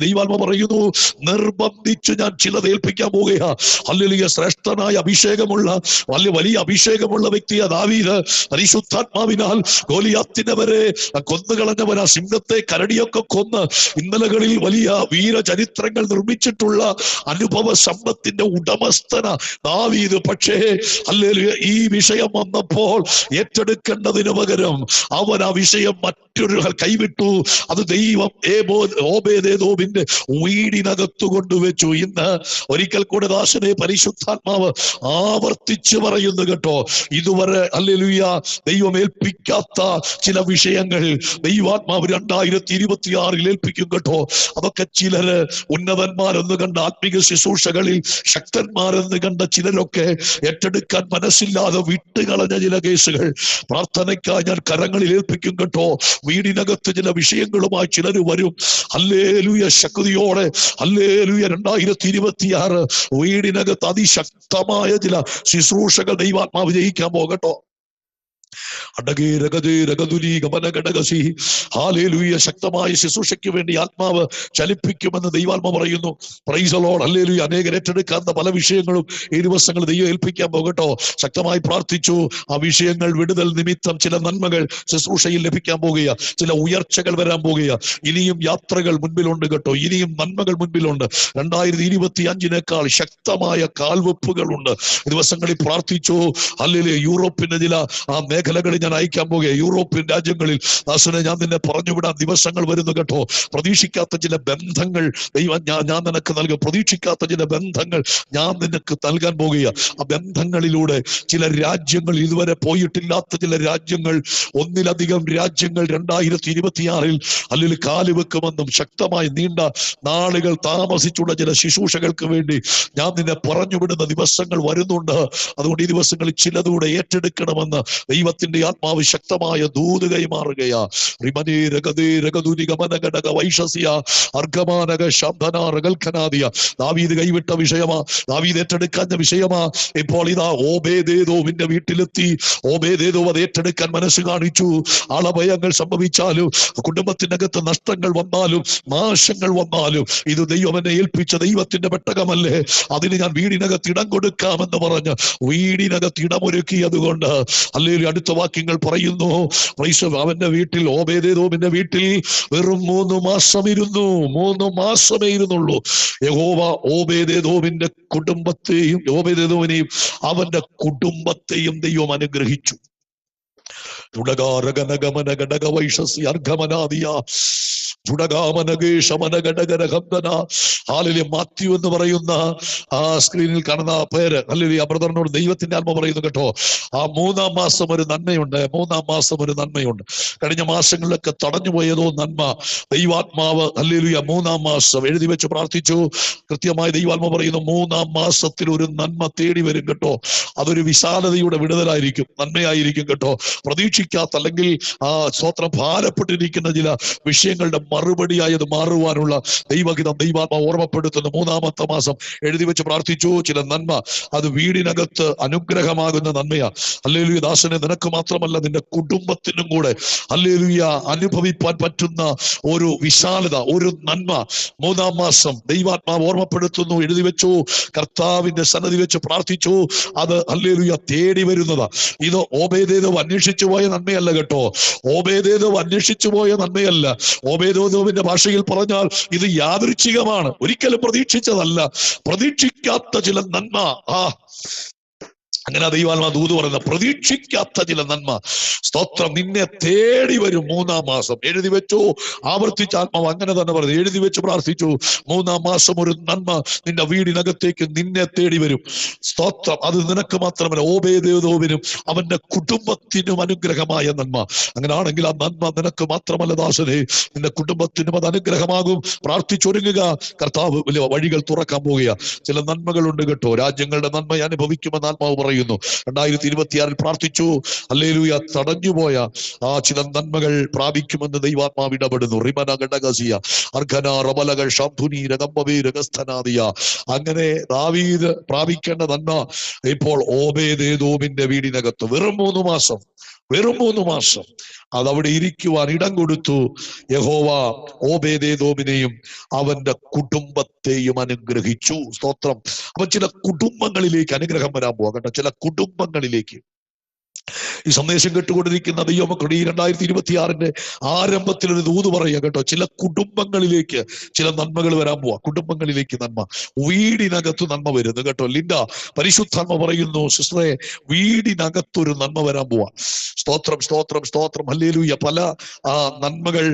Speaker 1: ദൈവാത്മ പറയുന്നു, നിർബന്ധിച്ച് ഞാൻ ചിലത് ഏൽപ്പിക്കാൻ പോകുക. ഹല്ലേലൂയ, ശ്രേഷ്ഠനായ അഭിഷേകമുള്ള വലിയ അഭിഷേകമുള്ള വ്യക്തിയ ദാവീദ് പരിശുദ്ധാത്മാവിനാൽ ഗോലിയാത്തിനെ വരെ കൊന്നുകളഞ്ഞവനാ. സിംഹത്തെ കരടിയൊക്കെ കൊന്ന് ഇന്നലകളിൽ വലിയ വീരചരിത്രങ്ങൾ നിർമ്മിച്ചിട്ടുള്ള അനുഭവ സമ്പത്തിന്റെ ഉടമസ്ഥന ദാവീദ്. പക്ഷേ ഹല്ലേലൂയ, ഈ വിഷയം വന്ന വന്നപ്പോൾ ഏറ്റെടുക്കേണ്ടതിന് പകരം അവൻ ആ വിഷയം മറ്റൊരു കൈവിട്ടു. അത് ദൈവം ഓബേദേദോമിന്റെ വീടിനകത്തു കൊണ്ടുവച്ചു. ഇന്ന് ഒരിക്കൽ കൂടെ ദാസനെ പരിശുദ്ധാത്മാവ് ആവർത്തിച്ച് പറയുന്നു കേട്ടോ. ഇതുവരെ ഹല്ലേലൂയ ദൈവം ഏൽപ്പിക്കാത്ത ചില വിഷയങ്ങൾ ദൈവാത്മാവ് 2026 ഏൽപ്പിക്കും കേട്ടോ. അതൊക്കെ ചിലര് ഉന്നതന്മാരെന്ന് കണ്ട ആത്മീക ശുശ്രൂഷകളിൽ ശക്തന്മാരെന്ന് കണ്ട ചിലരൊക്കെ ഏറ്റെടുക്കാൻ മനസ്സില്ലാതെ വിട്ടുകളഞ്ഞ ചില കേസുകൾ പ്രാർത്ഥനയ്ക്കായി ഞാൻ കരങ്ങളിൽ ഏൽപ്പിക്കും കേട്ടോ. വീടിനകത്ത് ചില വിഷയങ്ങളുമായി ചിലർ വരും. ഹല്ലേലൂയ ശക്തിയോടെ ഹല്ലേലൂയ 2026 വീടിനകത്ത് അതിശക്തമായ ചില ശുശ്രൂഷകൾ ദൈവാത്മാവ് ജയിക്കാൻ പോകട്ടോ. ശക്തമായ ശുശ്രൂഷയ്ക്ക് വേണ്ടി ആത്മാവ് ചലിപ്പിക്കുമെന്ന് ദൈവാത്മാവ് പറയുന്നു. Price the Lord. ഹല്ലേലൂയ. അനേകർ ഏറ്റെടുക്കാത്ത പല വിഷയങ്ങളും ഈ ദിവസങ്ങൾ ദൈവം ഏൽപ്പിക്കാൻ പോകട്ടോ. ശക്തമായി പ്രാർത്ഥിച്ചു. ആ വിഷയങ്ങൾ വിടുതൽ നിമിത്തം ചില നന്മകൾ ശുശ്രൂഷയിൽ ലഭിക്കാൻ പോകുക, ചില ഉയർച്ചകൾ വരാൻ പോകുക. ഇനിയും യാത്രകൾ മുൻപിലുണ്ട് കേട്ടോ. ഇനിയും നന്മകൾ മുൻപിലുണ്ട്. 2025 ശക്തമായ കാൽവെപ്പുകളുണ്ട്. ദിവസങ്ങളിൽ പ്രാർത്ഥിച്ചു. ഹല്ലേലൂയ. യൂറോപ്പിന്റെ ചില ആ മേഖലകളിൽ ഞാൻ അയക്കാൻ പോകുക. യൂറോപ്യൻ രാജ്യങ്ങളിൽ ദാസനെ ഞാൻ നിന്നെ പറഞ്ഞുവിടാൻ ദിവസങ്ങൾ വരുന്നു കേട്ടോ. പ്രതീക്ഷിക്കാത്ത ചില ബന്ധങ്ങൾ ദൈവം ഞാൻ നിനക്ക് നൽകും. പ്രതീക്ഷിക്കാത്ത ചില ബന്ധങ്ങൾ ഞാൻ നിനക്ക് നൽകാൻ പോകുക. ആ ബന്ധങ്ങളിലൂടെ ചില രാജ്യങ്ങൾ, ഇതുവരെ പോയിട്ടില്ലാത്ത ചില രാജ്യങ്ങൾ, ഒന്നിലധികം രാജ്യങ്ങൾ 2026 അല്ലെങ്കിൽ കാലുവെക്കുമെന്നും ശക്തമായി നീണ്ട നാളുകൾ താമസിച്ചുള്ള ചില ശുശ്രൂഷകൾക്ക് വേണ്ടി ഞാൻ നിന്നെ പറഞ്ഞുവിടുന്ന ദിവസങ്ങൾ വരുന്നുണ്ട്. അതുകൊണ്ട് ഈ ദിവസങ്ങളിൽ ചിലതൂടെ ഏറ്റെടുക്കണമെന്ന് ദൈവത്തിന്റെ ആത്മാവ് ശക്തമായ ദൂത് കൈമാറുകയാ. ദാവീദ് കൈവിട്ട വിഷയമാ, ദാവീദ് ഏറ്റെടുക്കാഞ്ഞ വിഷയമാ. ഇപ്പോൾ ഇതാ ഓബേദേദോമിന്റെ വീട്ടിലെത്തി. ഓബേദേദോം അത് ഏറ്റെടുക്കാൻ മനസ്സ് കാണിച്ചു. ആളഭയങ്ങൾ സംഭവിച്ചാലും കുടുംബത്തിനകത്ത് നഷ്ടങ്ങൾ വന്നാലും നാശങ്ങൾ വന്നാലും ഇത് ദൈവം എന്നെ ഏൽപ്പിച്ച ദൈവത്തിന്റെ പെട്ടകമല്ലേ, അതിന് ഞാൻ വീടിനകത്ത് ഇടം കൊടുക്കാമെന്ന് പറഞ്ഞ് വീടിനകത്ത് ഇടമൊരുക്കിയതുകൊണ്ട് അല്ലെങ്കിൽ അടുത്ത വാക്യങ്ങൾ പറയുന്നു. അവന്റെ വീട്ടിൽ, ഓബേദേദോമിന്റെ വീട്ടിൽ വെറും 3 മാസം ഇരുന്നു. 3 മാസമേ ഇരുന്നുള്ളൂ. യഹോവ ഓബേദേദോമിന്റെ കുടുംബത്തെയും ഓബേദേദോമിനെയും അവന്റെ കുടുംബത്തെയും ദൈവം അനുഗ്രഹിച്ചു. മാത്യു എന്ന് പറയുന്ന ആ സ്ക്രീനിൽ കാണുന്ന പേര് അല്ലെങ്കിൽ ആ ബ്രദറിനോട് ദൈവത്തിന്റെ ആത്മ പറയുന്നു കേട്ടോ. ആ 3-ാം മാസം ഒരു നന്മയുണ്ട്. 3-ാം മാസം ഒരു നന്മയുണ്ട്. കഴിഞ്ഞ മാസങ്ങളിലൊക്കെ തടഞ്ഞുപോയതോ നന്മ ദൈവാത്മാവ് ഹല്ലേലൂയ 3-ാം മാസം എഴുതി വെച്ച് പ്രാർത്ഥിച്ചു. കൃത്യമായി ദൈവാത്മാവ് പറയുന്നു 3-ാം മാസത്തിൽ ഒരു നന്മ തേടി വരും കേട്ടോ. അതൊരു വിശാലതയുടെ വിടുതലായിരിക്കും, നന്മയായിരിക്കും കേട്ടോ. പ്രതീക്ഷിക്കാത്ത അല്ലെങ്കിൽ ആ സ്വത്രം ഭാരപ്പെട്ടിരിക്കുന്ന ചില വിഷയങ്ങളുടെ മറുപടിയായത് മാറുവാനുള്ള ദൈവഹിതം ദൈവാത്മാവ് ഓർമ്മപ്പെടുത്തുന്നു. 3-ാമത്തെ മാസം എഴുതി വെച്ച് പ്രാർത്ഥിച്ചു. ചില നന്മ അത് വീടിനകത്ത് അനുഗ്രഹമാകുന്ന നന്മയാ. ഹല്ലേലൂയ. ദാസനെ നിനക്ക് മാത്രമല്ല നിന്റെ കുടുംബത്തിനും കൂടെ ഹല്ലേലൂയ അനുഭവിപ്പാൻ പറ്റുന്ന ഒരു വിശാലത, ഒരു നന്മ 3-ാം മാസം ദൈവാത്മാവ് ഓർമ്മപ്പെടുത്തുന്നു. എഴുതി വെച്ചു. കർത്താവിന്റെ സന്നിധി വെച്ച് പ്രാർത്ഥിച്ചു. അത് ഹല്ലേലൂയ തേടി വരുന്നതാ. ഇത് ഓബേദേദോം അന്വേഷിച്ചു പോയ നന്മയല്ല കേട്ടോ. ഓബേദേദോം അന്വേഷിച്ചു പോയ നന്മയല്ല. ഓബേദേദോമിന്റെ ഭാഷയിൽ പറഞ്ഞാൽ ഇത് യാദൃച്ഛികമാണ്, ഒരിക്കലും പ്രതീക്ഷിച്ചതല്ല. പ്രതീക്ഷിക്കാത്ത ചില നന്മ. അങ്ങനെ ദൈവാത്മാവ് ദൂത് പറയുന്ന പ്രതീക്ഷിക്കാത്ത ചില നന്മ സ്തോത്രം നിന്നെ തേടി വരും. 3-ാം മാസം എഴുതി വെച്ചു. ആവർത്തിച്ച ആത്മാവ് അങ്ങനെ തന്നെ പറഞ്ഞു. എഴുതി വെച്ച് പ്രാർത്ഥിച്ചു. 3-ാം മാസം ഒരു നന്മ നിന്റെ വീടിനകത്തേക്ക് നിന്നെ തേടി വരും. സ്തോത്രം. അത് നിനക്ക് മാത്രമല്ല ഓബേദേദോമിനും അവന്റെ കുടുംബത്തിനും അനുഗ്രഹമായ നന്മ. അങ്ങനെയാണെങ്കിൽ ആ നന്മ നിനക്ക് മാത്രമല്ല ദാസനെ, നിന്റെ കുടുംബത്തിനും അത് അനുഗ്രഹമാകും. പ്രാർത്ഥിച്ചൊരുങ്ങുക. കർത്താവ് വലിയ വഴികൾ തുറക്കാൻ പോവുക. ചില നന്മകളുണ്ട് കേട്ടോ. രാജ്യങ്ങളുടെ നന്മ അനുഭവിക്കുമെന്ന് ആത്മാവ് പറയുന്നു. 2026 പ്രാർത്ഥിച്ചു. ഹല്ലേലൂയ. തടഞ്ഞുപോയ ആ ചില നന്മകൾ പ്രാപിക്കുമെന്ന് ദൈവാത്മാവ് ഇടപെടുന്നു. അങ്ങനെ ദാവീദ് പ്രാപിക്കേണ്ട നന്മ ഇപ്പോൾ ഓബേദേദോമിന്റെ വീടിനകത്ത് വെറും 3 മാസം അതവിടെ ഇരിക്കുവാൻ ഇടം കൊടുത്തു. യഹോവ ഓബേദേദോമിനെയും അവന്റെ കുടുംബത്തെയും അനുഗ്രഹിച്ചു. സ്തോത്രം. അപ്പൊ ചില കുടുംബങ്ങളിലേക്ക് അനുഗ്രഹം വരാൻ പോകട്ടെ. ചില കുടുംബങ്ങളിലേക്ക് ഈ സന്ദേശം കേട്ടുകൊണ്ടിരിക്കുന്ന ദൈവമക്കളുടെ ഈ 2026 ആരംഭത്തിൽ ഒരു ദൂത് പറയുക കേട്ടോ. ചില കുടുംബങ്ങളിലേക്ക് ചില നന്മകൾ വരാൻ പോവാ. കുടുംബങ്ങളിലേക്ക് നന്മ, വീടിനകത്ത് നന്മ വരുന്നു കേട്ടോ. ലിൻഡ, പരിശുദ്ധാത്മ പറയുന്നു സിസ്റ്ററെ, വീടിനകത്തൊരു നന്മ വരാൻ പോവാ. സ്തോത്രം, സ്തോത്രം, സ്തോത്രം, ഹല്ലേലൂയ. പല നന്മകൾ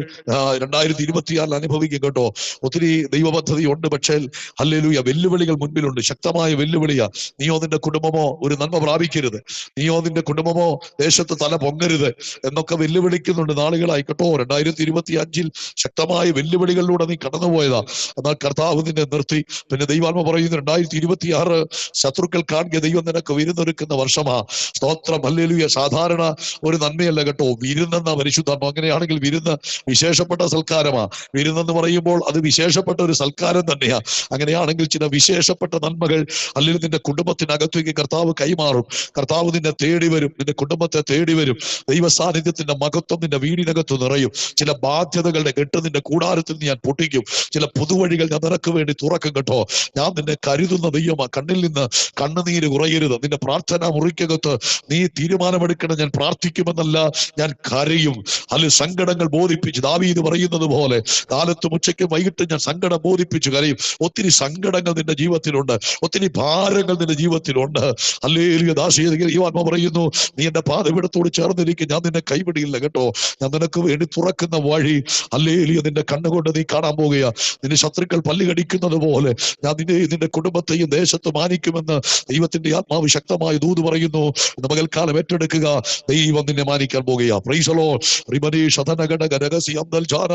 Speaker 1: 2026 അനുഭവിക്കും കേട്ടോ. ഒത്തിരി ദൈവപദ്ധതി ഉണ്ട്, പക്ഷേ ഹല്ലേലൂയ വെല്ലുവിളികൾ മുൻപിലുണ്ട്, ശക്തമായ വെല്ലുവിളിയാ. നീയോ നിന്റെ കുടുംബമോ ഒരു നന്മ പ്രാപിക്കരുത്, നീയോ നിന്റെ കുടുംബമോ ദേശത്ത് തല പൊങ്ങരുത് എന്നൊക്കെ വെല്ലുവിളിക്കുന്നുണ്ട് നാളുകളായി കേട്ടോ. 2025 ശക്തമായ വെല്ലുവിളികളിലൂടെ നീ കടന്നുപോയതാ. എന്നാൽ കർത്താവ് നിന്നെ നിർത്തി. പിന്നെ ദൈവാത്മ പറയുന്നു 2026 ശത്രുക്കൾ കാണുക ദൈവം നിനക്ക് വിരുന്നൊരുക്കുന്ന വർഷമാ. സ്തോത്രം, ഹല്ലേലൂയ. സാധാരണ ഒരു നന്മയല്ല കേട്ടോ, വിരുന്നെന്ന പരിശുദ്ധാത്മ. അങ്ങനെയാണെങ്കിൽ വിരുന്ന് വിശേഷപ്പെട്ട സൽക്കാരമാ. വിരുന്നെന്ന് പറയുമ്പോൾ അത് വിശേഷപ്പെട്ട ഒരു സൽക്കാരം തന്നെയാ. അങ്ങനെയാണെങ്കിൽ ചില വിശേഷപ്പെട്ട നന്മകൾ അല്ലെങ്കിൽ നിന്റെ കുടുംബത്തിനകത്തേക്ക് കർത്താവ് കൈമാറും. കർത്താവ് നിന്നെ തേടി വരും, നിന്റെ കുടുംബത്തെ തേടി വരും. ദൈവ സാന്നിധ്യത്തിന്റെ മഹത്വം നിന്റെ വീടിനകത്ത് നിറയും. ചില ബാധ്യതകളുടെ കെട്ട് നിന്റെ കൂടാരത്തിൽ ഞാൻ പൊട്ടിക്കും. ചില പുതുവഴികൾ ഞാൻ നിനക്ക് വേണ്ടി തുറക്കും കേട്ടോ. ഞാൻ നിന്നെ കരുതുന്ന ദൈവമാ. കണ്ണിൽ നിന്ന് കണ്ണുനീര് കുറയരുത്. നിന്റെ പ്രാർത്ഥന മുറിക്കകത്ത് നീ തീരുമാനമെടുക്കണം, ഞാൻ പ്രാർത്ഥിക്കുമെന്നല്ല, ഞാൻ കരയും. അതിൽ സങ്കടങ്ങൾ ബോധിപ്പിച്ച് ദാവീദ് പറയുന്നത് പോലെ കാലത്തും ഉച്ചയ്ക്കും വൈകിട്ടും ഞാൻ സങ്കടം ബോധിപ്പിച്ചു കരയും. ഒത്തിരി സങ്കടങ്ങൾ നിന്റെ ജീവിതത്തിലുണ്ട്, ഒത്തിരി ഭാരങ്ങൾ നിന്റെ ജീവിതത്തിലുണ്ട്. ഹല്ലേലൂയ. ദാസീയാത്മ പറയുന്നു, നീ എന്റെ പാദപീഠത്തോട് ചേർന്നിരിക്കും, ഞാൻ നിന്നെ കൈവിടിയില്ല കേട്ടോ. ഞാൻ നിനക്ക് വേണ്ടി തുറക്കുന്ന വഴി ഹല്ലേലൂയ നിന്റെ കണ്ണുകൊണ്ട് നീ കാണാൻ പോകുക. നിന്റെ ശത്രുക്കൾ പല്ല് കടിക്കുന്നത് പോലെ ഞാൻ നിന്റെ കുടുംബത്തെയും ദേശത്ത് മാനിക്കുമെന്ന് ദൈവത്തിന്റെ ആത്മാവ് ശക്തമായ ദൂത് പറയുന്നു. ഇന്ന് പകൽക്കാലം ഏറ്റെടുക്കുക, ദൈവം നിന്നെ മാനിക്കാൻ പോകുക. Praise the Lord. റിമനീഷ് അധനഗടക രഹസ്യ അന്തൽ ജാന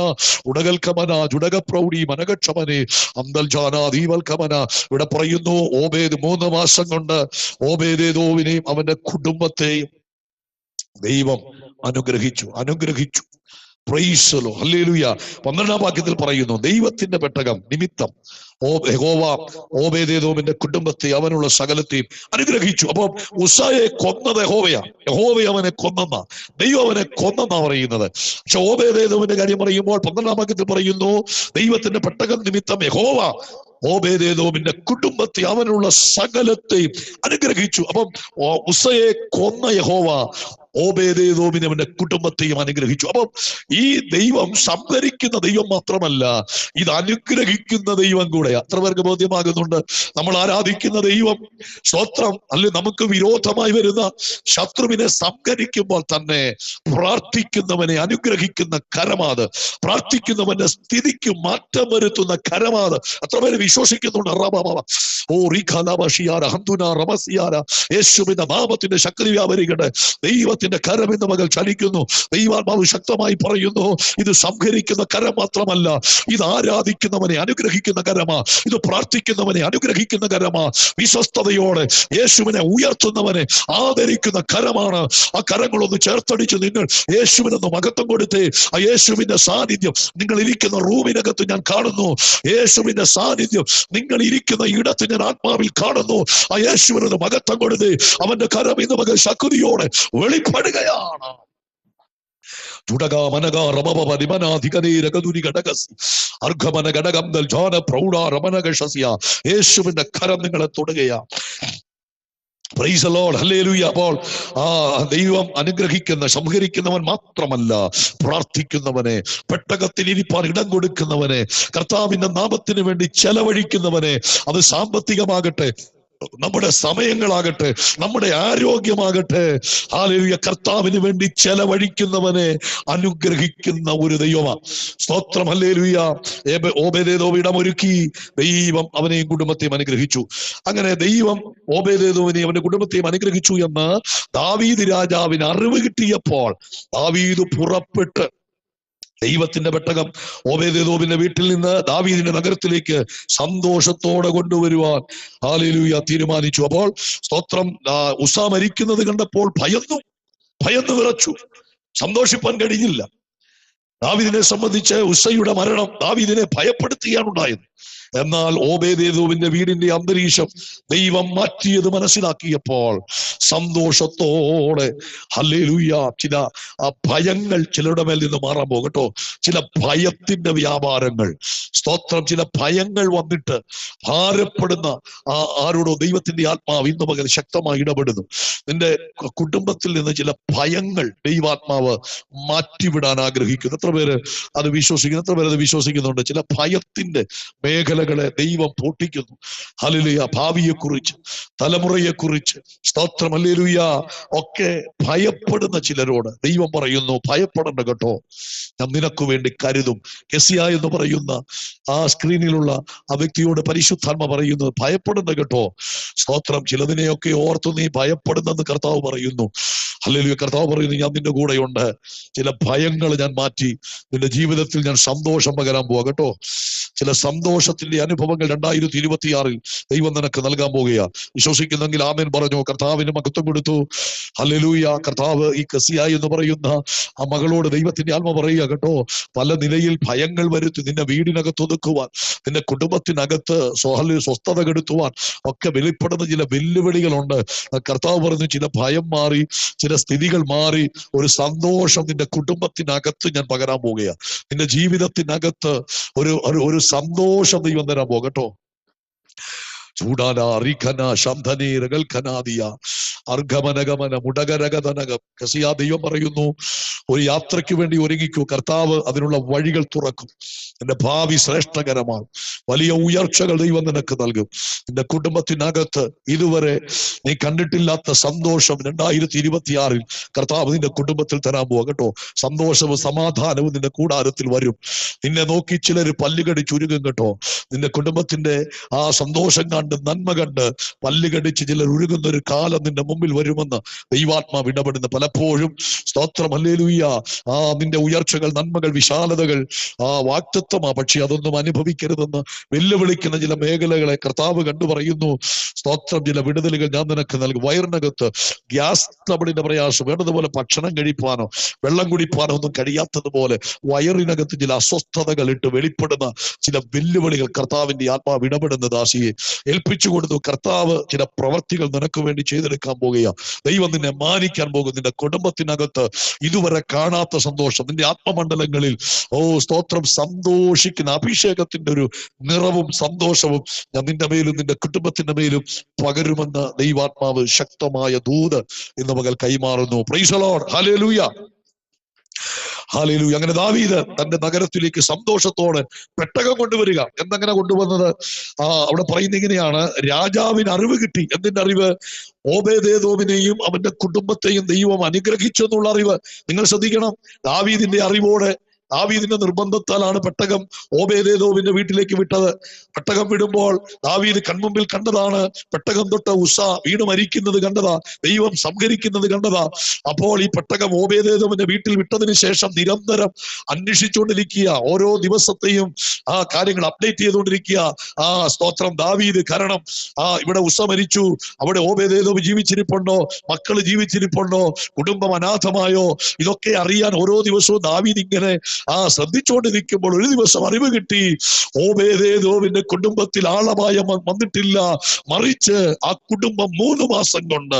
Speaker 1: ഉടകൽക്കമന ജുടകപ്രൗഢി മനകക്ഷമനെ അന്തൽ ജാന ദീവൽക്കമന. ഇവിടെ പറയുന്നു, ഓബേദ് 3 മാസം കൊണ്ട് ഓബേദേദോവിനെയും അവന്റെ കുടുംബത്തെയും ദൈവം അനുഗ്രഹിച്ചു. Price the Lord. ഹല്ലേലൂയ. 12-ാം വാക്യത്തിൽ പറയുന്നു, ദൈവത്തിന്റെ പെട്ടകം നിമിത്തം യഹോവ ഓബേദേദോമിന്റെ കുടുംബത്തെ അവനുള്ള സകലത്തെയും അനുഗ്രഹിച്ചു. അപ്പൊ ഉസ്സയെ കൊന്നത് യഹോവയാ. യഹോവ അവനെ കൊന്നെന്ന, ദൈവം അവനെ കൊന്നെന്നാ പറയുന്നത്. പക്ഷെ ഓബേദേദോമിന്റെ കാര്യം പറയുമ്പോൾ 12-ാം വാക്യത്തിൽ പറയുന്നു, ദൈവത്തിന്റെ പെട്ടകം നിമിത്തം യഹോവ ഓബേദേദോമിന്റെ കുടുംബത്തെ അവനുള്ള സകലത്തെയും അനുഗ്രഹിച്ചു. അപ്പം ഉസ്സയെ കൊന്ന യഹോവ ഓബേദേദോമിനെ അവന്റെ കുടുംബത്തെയും അനുഗ്രഹിച്ചു. അപ്പം ഈ ദൈവം സംഭരിക്കുന്ന ദൈവം മാത്രമല്ല, ഇത് അനുഗ്രഹിക്കുന്ന ദൈവം കൂടെ. അത്ര പേർക്ക് ബോധ്യമാകുന്നുണ്ട്? നമ്മൾ ആരാധിക്കുന്ന ദൈവം, സ്തോത്രം, അല്ലെങ്കിൽ നമുക്ക് വിരോധമായി വരുന്ന ശത്രുവിനെ സംഹരിക്കുമ്പോൾ തന്നെ പ്രാർത്ഥിക്കുന്നവനെ അനുഗ്രഹിക്കുന്ന കരമാത്, പ്രാർത്ഥിക്കുന്നവന്റെ സ്ഥിതിക്ക് മാറ്റം വരുത്തുന്ന കരമാത്. അത്ര പേര് വിശ്വസിക്കുന്നുണ്ട്? യേശുവിന്റെ നാമത്തിന്റെ ശക്തി വ്യാപരിക്കട്ടെ. ദൈവത്തിന്റെ കരം ഇന്ന് മകൾ ചലിക്കുന്നു. ദൈവാത്മാവ് ശക്തമായി പറയുന്നു, ഇത് സംഹരിക്കുന്ന കരം മാത്രമല്ല, ഇത് ആരാധിക്കുന്നവനെ അനുഗ്രഹിക്കുന്ന കരമാ, ഇത് പ്രാർത്ഥിക്കുന്നവനെ അനുഗ്രഹിക്കുന്ന കരമാ, വിശ്വസ്തയോടെ യേശുവിനെ ഉയർത്തുന്നവനെ ആദരിക്കുന്ന കരമാണ്. ആ കരങ്ങളൊന്ന് ചേർത്തടിച്ച് നിങ്ങൾ യേശുവിനൊന്ന് മഹത്വം കൊടുത്തേ. ആ യേശുവിന്റെ സാന്നിധ്യം നിങ്ങൾ ഇരിക്കുന്ന റൂമിനകത്ത് ഞാൻ കാണുന്നു. യേശുവിന്റെ സാന്നിധ്യം നിങ്ങൾ ഇരിക്കുന്ന ഇടത്ത് ഞാൻ ആത്മാവിൽ കാണുന്നു. ആ യേശുവിനൊന്ന് മഹത്വം കൊടുത്തേ. അവന്റെ കരം ഇന്ന് മകൾ ശക്തിയോടെ വെളിപ്പെടുകയാണ്. യേശുവിന്റെ കരം നിങ്ങളെ തൊടുകയാ. Praise the Lord. ഹല്ലേലൂയ. അപ്പോൾ ദൈവം അനുഗ്രഹിക്കുന്ന, സംഹരിക്കുന്നവൻ മാത്രമല്ല, പ്രാർത്ഥിക്കുന്നവനെ, പെട്ടകത്തിൽ ഇരിപ്പാൻ ഇടം കൊടുക്കുന്നവനെ, കർത്താവിന്റെ നാമത്തിന് വേണ്ടി ചെലവഴിക്കുന്നവനെ, അത് സാമ്പത്തികമാകട്ടെ, നമ്മുടെ സമയങ്ങളാകട്ടെ, നമ്മുടെ ആരോഗ്യമാകട്ടെ, ഹല്ലേലൂയ, കർത്താവിന് വേണ്ടി ചെലവഴിക്കുന്നവനെ അനുഗ്രഹിക്കുന്ന ഒരു ദൈവമാണ്. സ്തോത്രം, ഹല്ലേലൂയ. ഓബേദേദോം ഇടമൊരുക്കി, ദൈവം അവനെയും കുടുംബത്തെയും അനുഗ്രഹിച്ചു. അങ്ങനെ ദൈവം ഓബേദേദോമിനെയും അവന്റെ കുടുംബത്തെയും അനുഗ്രഹിച്ചു എന്ന് ദാവീദ് രാജാവിന് അറിവ് കിട്ടിയപ്പോൾ ദാവീദ് പുറപ്പെട്ട് ദൈവത്തിന്റെ പെട്ടകം ഓബേദേദോമിന്റെ വീട്ടിൽ നിന്ന് ദാവീദിന്റെ നഗരത്തിലേക്ക് സന്തോഷത്തോടെ കൊണ്ടുവരുവാൻ ഹല്ലേലൂയ തീരുമാനിച്ചു. അപ്പോൾ സ്തോത്രം, ഉസ്സ മരിക്കുന്നത് കണ്ടപ്പോൾ ഭയന്നു വിറച്ചു. സന്തോഷിപ്പാൻ കഴിഞ്ഞില്ല. ദാവീദിനെ സംബന്ധിച്ച് ഉസ്സയുടെ മരണം ദാവീദിനെ ഭയപ്പെടുത്തുകയാണ് ഉണ്ടായത്. എന്നാൽ ഓബേദേദോമിന്റെ വീടിന്റെ അന്തരീക്ഷം ദൈവം മാറ്റിയത് മനസ്സിലാക്കിയപ്പോൾ സന്തോഷത്തോടെ ഹല്ലേലൂയ ചില ഭയങ്ങൾ ചിലരുടെ മേൽ നിന്ന് മാറാൻ പോകട്ടോ. ചില ഭയത്തിന്റെ വ്യാപാരങ്ങൾ, സ്തോത്രം, ചില ഭയങ്ങൾ വന്നിട്ട് ഭാരപ്പെടുന്ന ആരോടോ ദൈവത്തിന്റെ ആത്മാവ് ഇന്ന് പകൽ ശക്തമായി ഇടപെടുന്നു. നിന്റെ കുടുംബത്തിൽ നിന്ന് ചില ഭയങ്ങൾ ദൈവാത്മാവ് മാറ്റിവിടാൻ ആഗ്രഹിക്കുന്നു. എത്ര പേര് അത് വിശ്വസിക്കുന്നു? എത്ര പേര് അത് വിശ്വസിക്കുന്നുണ്ട്? ചില ഭയത്തിന്റെ മേഖലകളെ ദൈവം പൊട്ടിക്കുന്നു. ഹല്ലേലൂയ. ഭാവിയെക്കുറിച്ച്, തലമുറയെക്കുറിച്ച്, സ്തോത്രം, ഹല്ലേലൂയ, ഒക്കെ ഭയപ്പെടുന്ന ചിലരോട് ദൈവം പറയുന്നു, ഭയപ്പെടണ്ട കേട്ടോ, ഞാൻ നിനക്ക് വേണ്ടി കരുതും. കെസിയ എന്ന് പറയുന്ന ആ സ്ക്രീനിലുള്ള ആ വ്യക്തിയോട് പരിശുദ്ധാത്മ പറയുന്നത്, ഭയപ്പെടണ്ട കേട്ടോ, സ്തോത്രം, ചിലതിനെയൊക്കെ ഓർത്ത് നീ ഭയപ്പെടുന്നെന്ന് കർത്താവ് പറയുന്നു. ഹല്ലേലൂയ. കർത്താവ് പറയുന്നു, ഞാൻ നിന്റെ കൂടെയുണ്ട്. ചില ഭയങ്ങൾ ഞാൻ മാറ്റി നിന്റെ ജീവിതത്തിൽ ഞാൻ സന്തോഷം പകരാൻ പോവാ കേട്ടോ. ചില സന്തോഷത്തിന്റെ അനുഭവങ്ങൾ 2026 ദൈവം നിനക്ക് നൽകാൻ പോകുക. വിശ്വസിക്കുന്നെങ്കിൽ ആമേൻ പറഞ്ഞു. കർത്താവിന് മഹത്വം കൊടുത്തു. ഹല്ലേലൂയ. കർത്താവ് ഈ കെസിയ എന്ന് പറയുന്ന ആ മകളോട് ദൈവത്തിന്റെ ആത്മ പറയുക കേട്ടോ, പല നിലയിൽ ഭയങ്ങൾ വരുത്തി നിന്നെ വീടിനകത്ത് ഒതുക്കുവാൻ, നിന്റെ കുടുംബത്തിനകത്ത് സ്വസ്ഥത കെടുത്തുവാൻ ഒക്കെ വെളിപ്പെടുന്ന ചില വെല്ലുവിളികളുണ്ട്. കർത്താവ് പറഞ്ഞു, ചില ഭയം മാറി, ചില സ്ഥിതികൾ മാറി, ഒരു സന്തോഷം നിന്റെ കുടുംബത്തിനകത്ത് ഞാൻ പകരാൻ പോകുക. നിന്റെ ജീവിതത്തിനകത്ത് ഒരു സന്തോഷം ദൈവം തരാൻ പോകട്ടോ. ചൂടാന അറിഖന ശബ്ദനീരകൽഖനാദിയ അർഘമനഗമന മുടകരകതനകം. കസിയ ദൈവം പറയുന്നു, ഒരു യാത്രയ്ക്ക് വേണ്ടി ഒരുങ്ങിക്കൂ. കർത്താവ് അതിനുള്ള വഴികൾ തുറക്കും. നിന്റെ ഭാവി ശ്രേഷ്ഠകരമാണ്. വലിയ ഉയർച്ചകൾ ദൈവം നിനക്ക് നൽകും. നിന്റെ കുടുംബത്തിനകത്ത് ഇതുവരെ നീ കണ്ടിട്ടില്ലാത്ത സന്തോഷം 2026 കർത്താവ് നിന്റെ കുടുംബത്തിൽ തരാൻ പോവാ കേട്ടോ. സന്തോഷവും സമാധാനവും നിന്റെ കൂടാരത്തിൽ വരും. നിന്നെ നോക്കി ചിലര് പല്ലുകടി ചുരുങ്ങും കേട്ടോ. നിന്റെ കുടുംബത്തിന്റെ ആ സന്തോഷം കണ്ട്, നന്മ കണ്ട് പല്ലുകടിച്ച് ചിലർ ഉരുകുന്ന ഒരു കാലം നിന്റെ മുമ്പിൽ വരുമെന്ന് ദൈവാത്മാവ് ഇടപെടുന്നു. പലപ്പോഴും സ്തോത്രം, ഹല്ലേലൂയ, നിന്റെ ഉയർച്ചകൾ, നന്മകൾ, വിശാലതകൾ വാക്തത്വമാ, പക്ഷെ അതൊന്നും അനുഭവിക്കരുതെന്ന് വെല്ലുവിളിക്കുന്ന ചില മേഖലകളെ കർത്താവ് കണ്ടു പറയുന്നു. സ്തോത്രം, ചില വിടുതലുകൾ ഞാൻ നിനക്ക് നൽകും. വയറിനകത്ത് ഗ്യാസ് ട്രബിളിന്റെ പ്രയാസം, വേണ്ടതുപോലെ ഭക്ഷണം കഴിപ്പാനോ വെള്ളം കുടിപ്പാനോ ഒന്നും കഴിയാത്തതുപോലെ വയറിനകത്ത് ചില അസ്വസ്ഥതകൾ ഇട്ട് വെളിപ്പെടുന്ന ചില വെല്ലുവിളികൾ കർത്താവിന്റെ ആത്മാവ് ഇടപെടുന്ന ദാസിയെ ഏൽപ്പിച്ചു കൊടുത്തു. കർത്താവ് ചില പ്രവർത്തികൾ നിനക്ക് വേണ്ടി ചെയ്തെടുക്കാൻ പോകുക. ദൈവം നിന്നെ മാനിക്കാൻ പോകും. നിന്റെ കുടുംബത്തിനകത്ത് ഇതുവരെ കാണാത്ത സന്തോഷം, നിന്റെ ആത്മമണ്ഡലങ്ങളിൽ സ്തോത്രം സന്തോഷിക്കുന്ന അഭിഷേകത്തിന്റെ ഒരു നിറവും സന്തോഷവും ഞാൻ നിന്റെ മേലും നിന്റെ കുടുംബത്തിന്റെ മേലും പകരുമെന്ന് ദൈവാത്മാവ് ശക്തമായ ദൂത് ഇന്ന് പകൽ കൈമാറുന്നു. Praise the Lord. Hallelujah. Hallelujah. അങ്ങനെ ദാവീദ് തന്റെ നഗരത്തിലേക്ക് സന്തോഷത്തോടെ പെട്ടകം കൊണ്ടുവരിക. എന്തെങ്ങനെ കൊണ്ടുവന്നത്? അവിടെ പറയുന്ന ഇങ്ങനെയാണ്, രാജാവിന് അറിവ് കിട്ടി. എന്തിന്റെ അറിവ്? ഓബേദേദോമിനെയും അവന്റെ കുടുംബത്തെയും ദൈവം അനുഗ്രഹിച്ചു എന്നുള്ള അറിവ്. നിങ്ങൾ ശ്രദ്ധിക്കണം, ദാവീദിന്റെ അറിവോടെ, ദാവീദിന്റെ നിർബന്ധത്താലാണ് പെട്ടകം ഓബേദേദോമിന്റെ വീട്ടിലേക്ക് വിട്ടത്. പെട്ടകം വിടുമ്പോൾ ദാവീദ് കൺമുമ്പിൽ കണ്ടതാണ്. പെട്ടകം തൊട്ട് ഉസ്സ വീണ് മരിക്കുന്നത് കണ്ടതാ, ദൈവം സംഹരിക്കുന്നത് കണ്ടതാ. അപ്പോൾ ഈ പെട്ടകം ഓബേദേദോമിന്റെ വീട്ടിൽ വിട്ടതിന് ശേഷം നിരന്തരം അന്വേഷിച്ചുകൊണ്ടിരിക്കുക. ഓരോ ദിവസത്തെയും ആ കാര്യങ്ങൾ അപ്ഡേറ്റ് ചെയ്തുകൊണ്ടിരിക്കുക. സ്തോത്രം, ദാവീദ്, കാരണം ഇവിടെ ഉസ്സ മരിച്ചു, അവിടെ ഓബേദേദോം ജീവിച്ചിരിപ്പുണ്ടോ, മക്കള് ജീവിച്ചിരിപ്പുണ്ടോ, കുടുംബം അനാഥമായോ, ഇതൊക്കെ അറിയാൻ ഓരോ ദിവസവും ദാവീദ് ഇങ്ങനെ ശ്രദ്ധിച്ചുകൊണ്ടിരിക്കുമ്പോൾ ഒരു ദിവസം അറിവ് കിട്ടി. ഓബേദേദോമിന്റെ കുടുംബത്തിൽ ആളപായം വന്നിട്ടില്ല, മറിച്ച് ആ കുടുംബം 3 മാസം കൊണ്ട്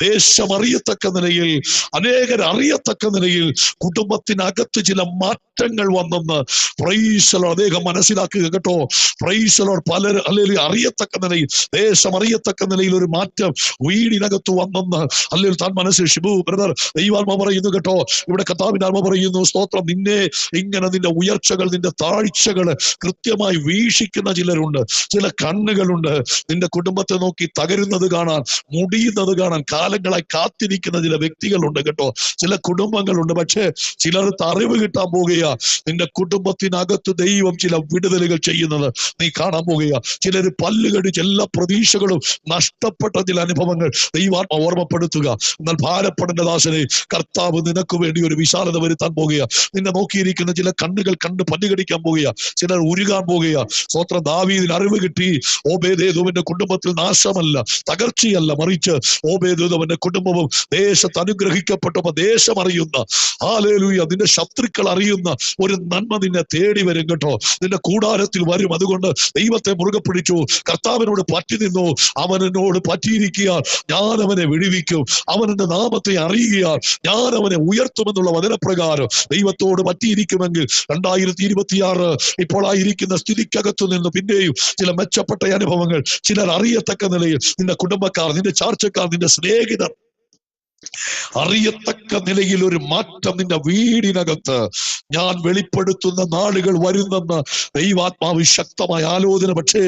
Speaker 1: ദേശം അറിയത്തക്ക നിലയിൽ, അനേകർ അറിയത്തക്ക നിലയിൽ കുടുംബത്തിനകത്ത് ചില മാറ്റങ്ങൾ വന്നെന്ന് പ്രൈസ് ദി ലോർഡ് അദ്ദേഹം മനസ്സിലാക്കുക കേട്ടോ. Price the Lord. പലർ അല്ലെങ്കിൽ അറിയത്തക്ക നിലയിൽ, ദേശം അറിയത്തക്ക നിലയിൽ ഒരു മാറ്റം വീടിനകത്ത് വന്നെന്ന് അല്ലെങ്കിൽ താൻ മനസ്സിൽ ഷിബു ബ്രദർ ദൈവാത്മ പറയുന്നു കേട്ടോ. ഇവിടെ കർത്താവിന്റെ ആത്മ പറയുന്നു, സ്തോത്രം, നിന്നെ ഇങ്ങനെ നിന്റെ ഉയർച്ചകൾ, നിന്റെ താഴ്ചകൾ കൃത്യമായി വീക്ഷിക്കുന്ന ചിലരുണ്ട്. ചില കണ്ണുകളുണ്ട് നിന്റെ കുടുംബത്തെ നോക്കി തകരുന്നത് കാണാൻ, മുടിയുന്നത് കാണാൻ കാലങ്ങളായി കാത്തിരിക്കുന്ന ചില വ്യക്തികളുണ്ട് കേട്ടോ. ചില കുടുംബങ്ങളുണ്ട്. പക്ഷേ ചിലർക്ക് അറിവ് കിട്ടാൻ പോകുക. നിന്റെ കുടുംബത്തിനകത്ത് ദൈവം ചില വിടുതലുകൾ ചെയ്യുന്നത് നീ കാണാൻ പോകുക. ചിലര് പല്ലുകടിച്ച് എല്ലാ പ്രതീക്ഷകളും നഷ്ടപ്പെട്ട ചില അനുഭവങ്ങൾ ദൈവാത്മ ഓർമ്മപ്പെടുത്തുക. എന്നാൽ ഭാരപ്പെടേണ്ട ദാസനെ, കർത്താവ് നിനക്ക് വേണ്ടി ഒരു വിശാലത വരുത്താൻ പോകുക. നിന്നെ നോക്കിയിരിക്കും കണ്ടുകൊണ്ടിരിക്കുന്ന ചില കണ്ണുകൾ കണ്ട് പല്ലുകടിക്കാൻ പോകുക, ചിലർ ഉരുകാൻ പോകുക. സ്വോത്രം. ദാവീദിന് അറിവ് കിട്ടി. ഓബേദേദോമിന്റെ കുടുംബത്തിൽ നാശമല്ല, തകർച്ചയല്ല, മറിച്ച് ഓബേദേദോമിന്റെ കുടുംബവും ദേശത്ത് അനുഗ്രഹിക്കപ്പെട്ടപ്പോ ദേശം അറിയുന്ന, ഹല്ലേലൂയ, നിന്റെ ശത്രുക്കൾ അറിയുന്ന ഒരു നന്മ നിന്നെ തേടി വരും കേട്ടോ. നിന്റെ കൂടാരത്തിൽ വരും. അതുകൊണ്ട് ദൈവത്തെ മുറുകെ പിടിച്ചു, കർത്താവിനോട് പറ്റി നിന്നു. അവൻ എന്നോട് പറ്റിയിരിക്കുക, ഞാൻ അവനെ വിടുവിക്കും. അവൻ എന്റെ നാമത്തെ അറിയുക, ഞാൻ അവനെ ഉയർത്തുമെന്നുള്ള വചനപ്രകാരം ദൈവത്തോട് പറ്റിയിരിക്കുമെങ്കിൽ 2026 ഇപ്പോൾ ആയിരിക്കുന്ന സ്ഥിതിക്കകത്തു നിന്ന് പിന്നെയും ചില മെച്ചപ്പെട്ട അനുഭവങ്ങൾ ചിലർ അറിയത്തക്ക നിലയിൽ, നിന്റെ കുടുംബക്കാർ, നിന്റെ ചാർച്ചക്കാർ, നിന്റെ സ്നേഹിതർ അറിയത്തക്ക നിലയിൽ ഒരു മാറ്റം നിന്റെ വീടിനകത്ത് ഞാൻ വെളിപ്പെടുത്തുന്ന നാളുകൾ വരുന്നെന്ന് ദൈവാത്മാവ് ശക്തമായ ആലോചന. പക്ഷേ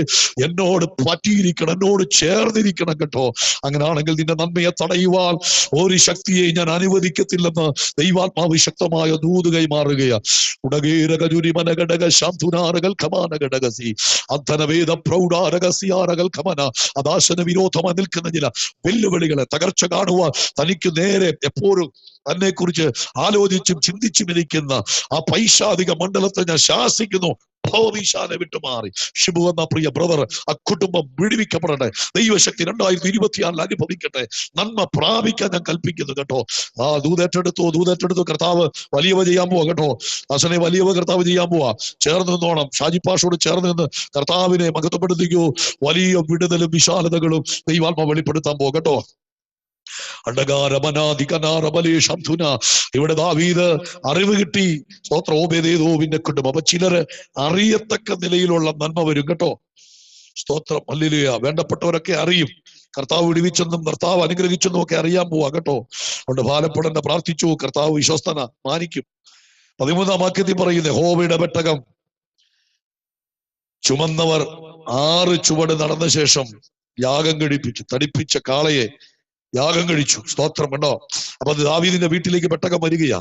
Speaker 1: എന്നോട് പറ്റിയിരിക്കണം, എന്നോട് ചേർന്നിരിക്കണം കേട്ടോ. അങ്ങനെയാണെങ്കിൽ നിന്റെ നന്മയെ തടയുവാൻ ഒരു ശക്തിയെ ഞാൻ അനുവദിക്കത്തില്ലെന്ന് ദൈവാത്മാവ് ശക്തമായ ദൂത് കൈമാറുകയാ. ഉടകേരകജുരി മനഘടക ശാന്തുനാരകൾ ഖമാനഘടകസി അന്ധനവേദ പ്രൗഢാരകസിയാരകൾ ഖമന. അദാശന വിരോധമായി നിൽക്കുന്ന ചില വെല്ലുവിളികളെ, തകർച്ച കാണുവാൻ തനിക്ക് നേരെ എപ്പോഴും തന്നെ കുറിച്ച് ആലോചിച്ചും ചിന്തിച്ചും ഇരിക്കുന്ന ആ പൈശാചിക മണ്ഡലത്തെ ഞാൻ ശാസിക്കുന്നു. ഭൗതിശാല വിട്ടുമാറി ഷിബു എന്ന പ്രിയ ബ്രദർ, ആ കുടുംബം വിടുവിക്കപ്പെടട്ടെ. ദൈവശക്തി 2026 അനുഭവിക്കട്ടെ. നന്മ പ്രാപിക്കാൻ ഞാൻ കൽപ്പിക്കുന്നു കേട്ടോ. ആ ദൂതേറ്റെടുത്തു. കർത്താവ് വലിയവ ചെയ്യാൻ പോവാ കേട്ടോ. അസനെ വലിയവ കർത്താവ് ചെയ്യാൻ പോവാ. ചേർന്ന് നിന്നോണം. ഷാജിപ്പാഷോട് ചേർന്ന് നിന്ന് കർത്താവിനെ മഹത്വപ്പെടുത്തിക്കൂ. വലിയ വിടുതലും വിശാലതകളും ദൈവാത്മ വെളിപ്പെടുത്താൻ പോവാ കേട്ടോ. ഇവിടെ ദാവീദ് അറിവ് കിട്ടി. സ്തോത്രം. ഓബേദേദോമിന്റെ കുടുംബം. അപ്പൊ ചിലര് അറിയത്തക്ക നിലയിലുള്ള നന്മ വരും കേട്ടോ. സ്തോത്രം. ഹല്ലേലൂയ. വേണ്ടപ്പെട്ടവരൊക്കെ അറിയും കർത്താവ് വിടുവിച്ചെന്നും കർത്താവ് അനുഗ്രഹിച്ചെന്നും ഒക്കെ അറിയാൻ പോവാ കേട്ടോ. അതുകൊണ്ട് ഭാരപ്പെടേണ്ട, പ്രാർത്ഥിച്ചു. കർത്താവ് വിശ്വസ്തന, മാനിക്കും. 13-ാം വാക്യത്തിൽ പറയുന്നത്, യഹോവയുടെ പെട്ടകം ചുമന്നവർ 6 ചുവട് നടന്ന ശേഷം യാഗം കഴിപ്പിച്ചു. തടിപ്പിച്ച കാളയെ യാഗം കഴിച്ചു. സ്തോത്രം. കണ്ടോ. അപ്പൊ അത് ദാവീദിന്റെ വീട്ടിലേക്ക് പെട്ടകം വരികയാ.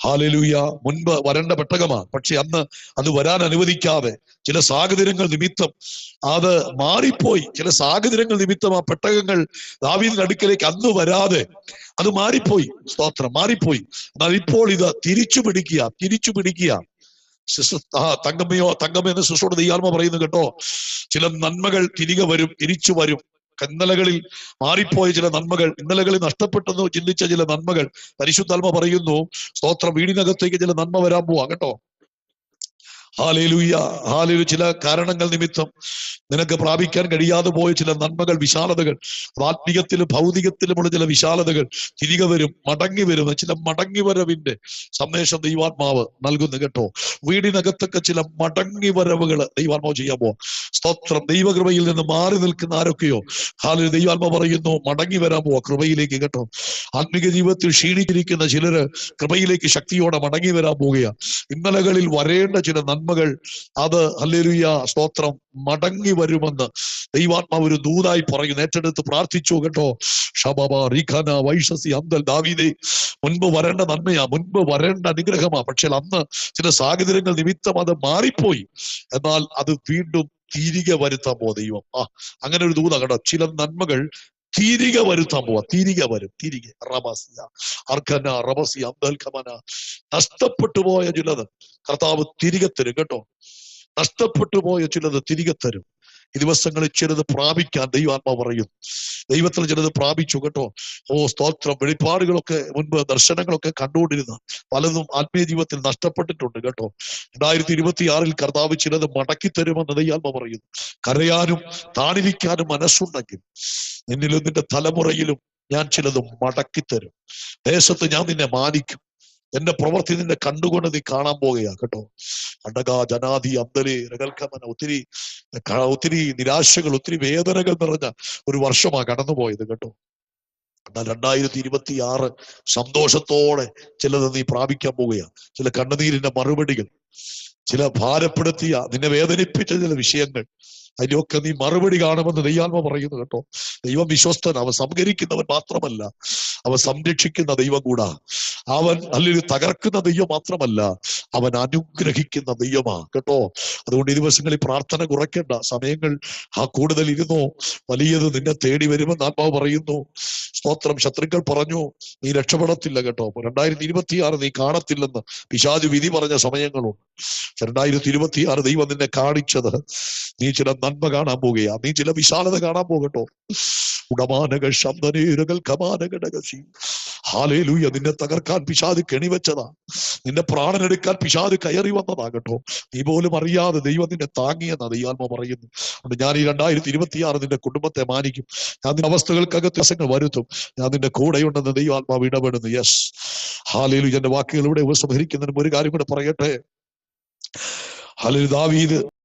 Speaker 1: ഹല്ലേലൂയ. മുൻപ് വരേണ്ട പെട്ടകമാണ്. പക്ഷെ അന്ന് അത് വരാൻ അനുവദിക്കാതെ ചില സാഹചര്യങ്ങൾ നിമിത്തം അത് മാറിപ്പോയി. ചില സാഹചര്യങ്ങൾ നിമിത്തം ആ പെട്ടകങ്ങൾ ദാവീദിന്റെ അടുക്കലേക്ക് അന്ന് വരാതെ അത് മാറിപ്പോയി. സ്തോത്രം. മാറിപ്പോയി. എന്നാൽ ഇപ്പോൾ ഇത് തിരിച്ചു പിടിക്കുക. തങ്കമ്മയെന്ന് സിസ്റ്ററോട് ദൈവാത്മ പറയുന്നു കേട്ടോ. ചില നന്മകൾ തിരികെ വരും, തിരിച്ചു വരും. ഇന്നലകളിൽ മാറിപ്പോയ ചില നന്മകൾ, ഇന്നലകളിൽ നഷ്ടപ്പെട്ടെന്ന് ചിന്തിച്ച ചില നന്മകൾ പരിശുദ്ധാത്മ പറയുന്നു. സ്തോത്രം. വീടിനകത്തേക്ക് ചില നന്മ വരാൻ പോവാ കേട്ടോ. ഹല്ലേലൂയ. ഹല്ലേലൂയ. ചില കാരണങ്ങൾ നിമിത്തം നിനക്ക് പ്രാപിക്കാൻ കഴിയാതെ പോയ ചില നന്മകൾ, വിശാലതകൾ, ആത്മീയത്തിലും ഭൗതികത്തിലുമുള്ള ചില വിശാലതകൾ തിരികെ വരും, മടങ്ങി വരുന്ന ചില മടങ്ങി വരവിന്റെ സന്ദേശം ദൈവാത്മാവ് നൽകുന്നു കേട്ടോ. വീടിനകത്തൊക്കെ ചില മടങ്ങി വരവുകൾ ദൈവാത്മാവ് ചെയ്യാൻ പോവാം. സ്തോത്രം. ദൈവകൃപയിൽ നിന്ന് മാറി നിൽക്കുന്ന ആരൊക്കെയോ ഹല്ലേലൂയ ദൈവാത്മാവ് പറയുന്നു മടങ്ങി വരാൻ പോവാ കൃപയിലേക്ക് കേട്ടോ. ആത്മീക ജീവിതത്തിൽ ക്ഷീണിച്ചിരിക്കുന്ന ചിലര് കൃപയിലേക്ക് ശക്തിയോടെ മടങ്ങി വരാൻ പോവുകയാണ്. ഇന്നലകളിൽ വരേണ്ട ചില നന്മകൾ അത് ഹല്ലേലൂയ സ്തോത്രം മടങ്ങി വരുമെന്ന് ദൈവാത്മാവ് ഒരു ദൂതായി പറയുന്നു. ഏറ്റെടുത്ത് പ്രാർത്ഥിച്ചു കേട്ടോ. ഷബബ റിഖന വൈഷസി അന്തൽ. ദാവീദേ, മുൻപ് വരേണ്ട നന്മയാ, മുൻപ് വരേണ്ട അനുഗ്രഹമാ. പക്ഷെ അന്ന് ചില സാഹചര്യങ്ങൾ നിമിത്തം അത് മാറിപ്പോയി. എന്നാൽ അത് വീണ്ടും തിരികെ വരുത്താൻ പോവാ ദൈവം. അങ്ങനെ ഒരു ദൂത കേട്ടോ. ചില നന്മകൾ തിരികെ വരുത്താൻ പോവാ. തിരികെ വരും. തിരികെ നഷ്ടപ്പെട്ടു പോയ ചിലത് കർത്താവ് തിരികെ തരും കേട്ടോ. നഷ്ടപ്പെട്ടു പോയ ചിലത് തിരികെ തരും. ഈ ദിവസങ്ങളിൽ ചിലത് പ്രാപിക്കാൻ ദൈവാത്മാവ് പറയും. ദൈവത്തിൽ ചിലത് പ്രാപിച്ചു കേട്ടോ. സ്തോത്രം. വെളിപ്പാടുകളൊക്കെ മുൻപ് ദർശനങ്ങളൊക്കെ കണ്ടുകൊണ്ടിരുന്ന പലതും ആത്മീയ ജീവിതത്തിൽ നഷ്ടപ്പെട്ടിട്ടുണ്ട് കേട്ടോ. 2026 കർത്താവ് ചിലത് മടക്കി തരുമെന്ന് ദൈവാത്മാവ് പറയുന്നു. കരയാനും താണിരിക്കാനും മനസ്സുണ്ടെങ്കിൽ നിന്നിലും നിന്റെ തലമുറയിലും ഞാൻ ചിലത് മടക്കി തരും. ദേശത്ത് ഞാൻ നിന്നെ മാനിക്കും. എന്റെ പ്രവൃത്തി നിന്നെ കണ്ടുകൊണ്ട് നീ കാണാൻ പോകുകയാ കേട്ടോ. അണ്ടകാ ജനാധി അന്തലേ രകൽക്കമന. ഒത്തിരി നിരാശകൾ, ഒത്തിരി വേദനകൾ നിറഞ്ഞ ഒരു വർഷമാണ് കടന്നുപോയത് കേട്ടോ. എന്നാൽ 2026 സന്തോഷത്തോടെ ചിലത് നീ പ്രാപിക്കാൻ പോവുകയാണ്. ചില കണ്ണുനീരിന്റെ മറുപടികൾ, ചില ഭാരപ്പെടുത്തിയ നിന്നെ വേദനിപ്പിച്ച ചില വിഷയങ്ങൾ, അതിലൊക്കെ നീ മറുപടി കാണുമെന്ന് ദൈവാത്മ പറയുന്നു കേട്ടോ. ദൈവം വിശ്വസ്തൻ. അവ സംഹരിക്കുന്നവൻ മാത്രമല്ല, അവ സംരക്ഷിക്കുന്ന ദൈവം കൂടാ. അവൻ അല്ലെങ്കിൽ തകർക്കുന്ന ദൈവം മാത്രമല്ല, അവൻ അനുഗ്രഹിക്കുന്ന ദൈവമാ കേട്ടോ. അതുകൊണ്ട് ഈ ദിവസങ്ങളിൽ പ്രാർത്ഥന കുറയ്ക്കേണ്ട. സമയങ്ങൾ കൂടുതൽ ഇരുന്നോ, വലിയത് നിന്നെ തേടി വരുമെന്ന് ആത്മാവ് പറയുന്നു. സ്തോത്രം. ശത്രുക്കൾ പറഞ്ഞു നീ രക്ഷപ്പെടത്തില്ല കേട്ടോ. 2026 നീ കാണത്തില്ലെന്ന് പിശാച് വിധി പറഞ്ഞ സമയങ്ങളുണ്ട്. 2026 ദൈവം നിന്നെ കാണിച്ചത് നീ ചില നന്മ കാണാൻ പോകുകയാ, നീ ചില വിശാലത കാണാൻ പോകട്ടോ. ഉടമാനകൾ ശബ്ദനേരകൾ കമാനകടകശി. ഹല്ലേലൂയ. നിന്നെ തകർക്കാൻ പിശാച് കെണിവെച്ചതാ, നിന്നെ പ്രാണനെടുക്കാൻ പിശാച് കയറി വന്നതാകട്ടോ. നീ പോലും അറിയാതെ ദൈവം നിന്നെ താങ്ങിയെന്നാ ദൈവാത്മ പറയുന്നു. അതുകൊണ്ട് ഞാൻ ഈ 2026 നിന്റെ കുടുംബത്തെ മാനിക്കും. ഞാൻ നിന്റെ അവസ്ഥകൾക്കകത്ത് വ്യത്യാസങ്ങൾ വരുത്തും. ഞാൻ നിന്റെ കൂടെയുണ്ടെന്ന് ദൈവാത്മാവ് ഇടപെടുന്നു. Yes, hallelujah. എന്റെ വാക്കുകൾ ഇവിടെ ഉപസംഹരിക്കുന്നതിന് ഒരു കാര്യം കൂടെ പറയട്ടെ. ഹല്ലേലൂയ. ദാവീദ്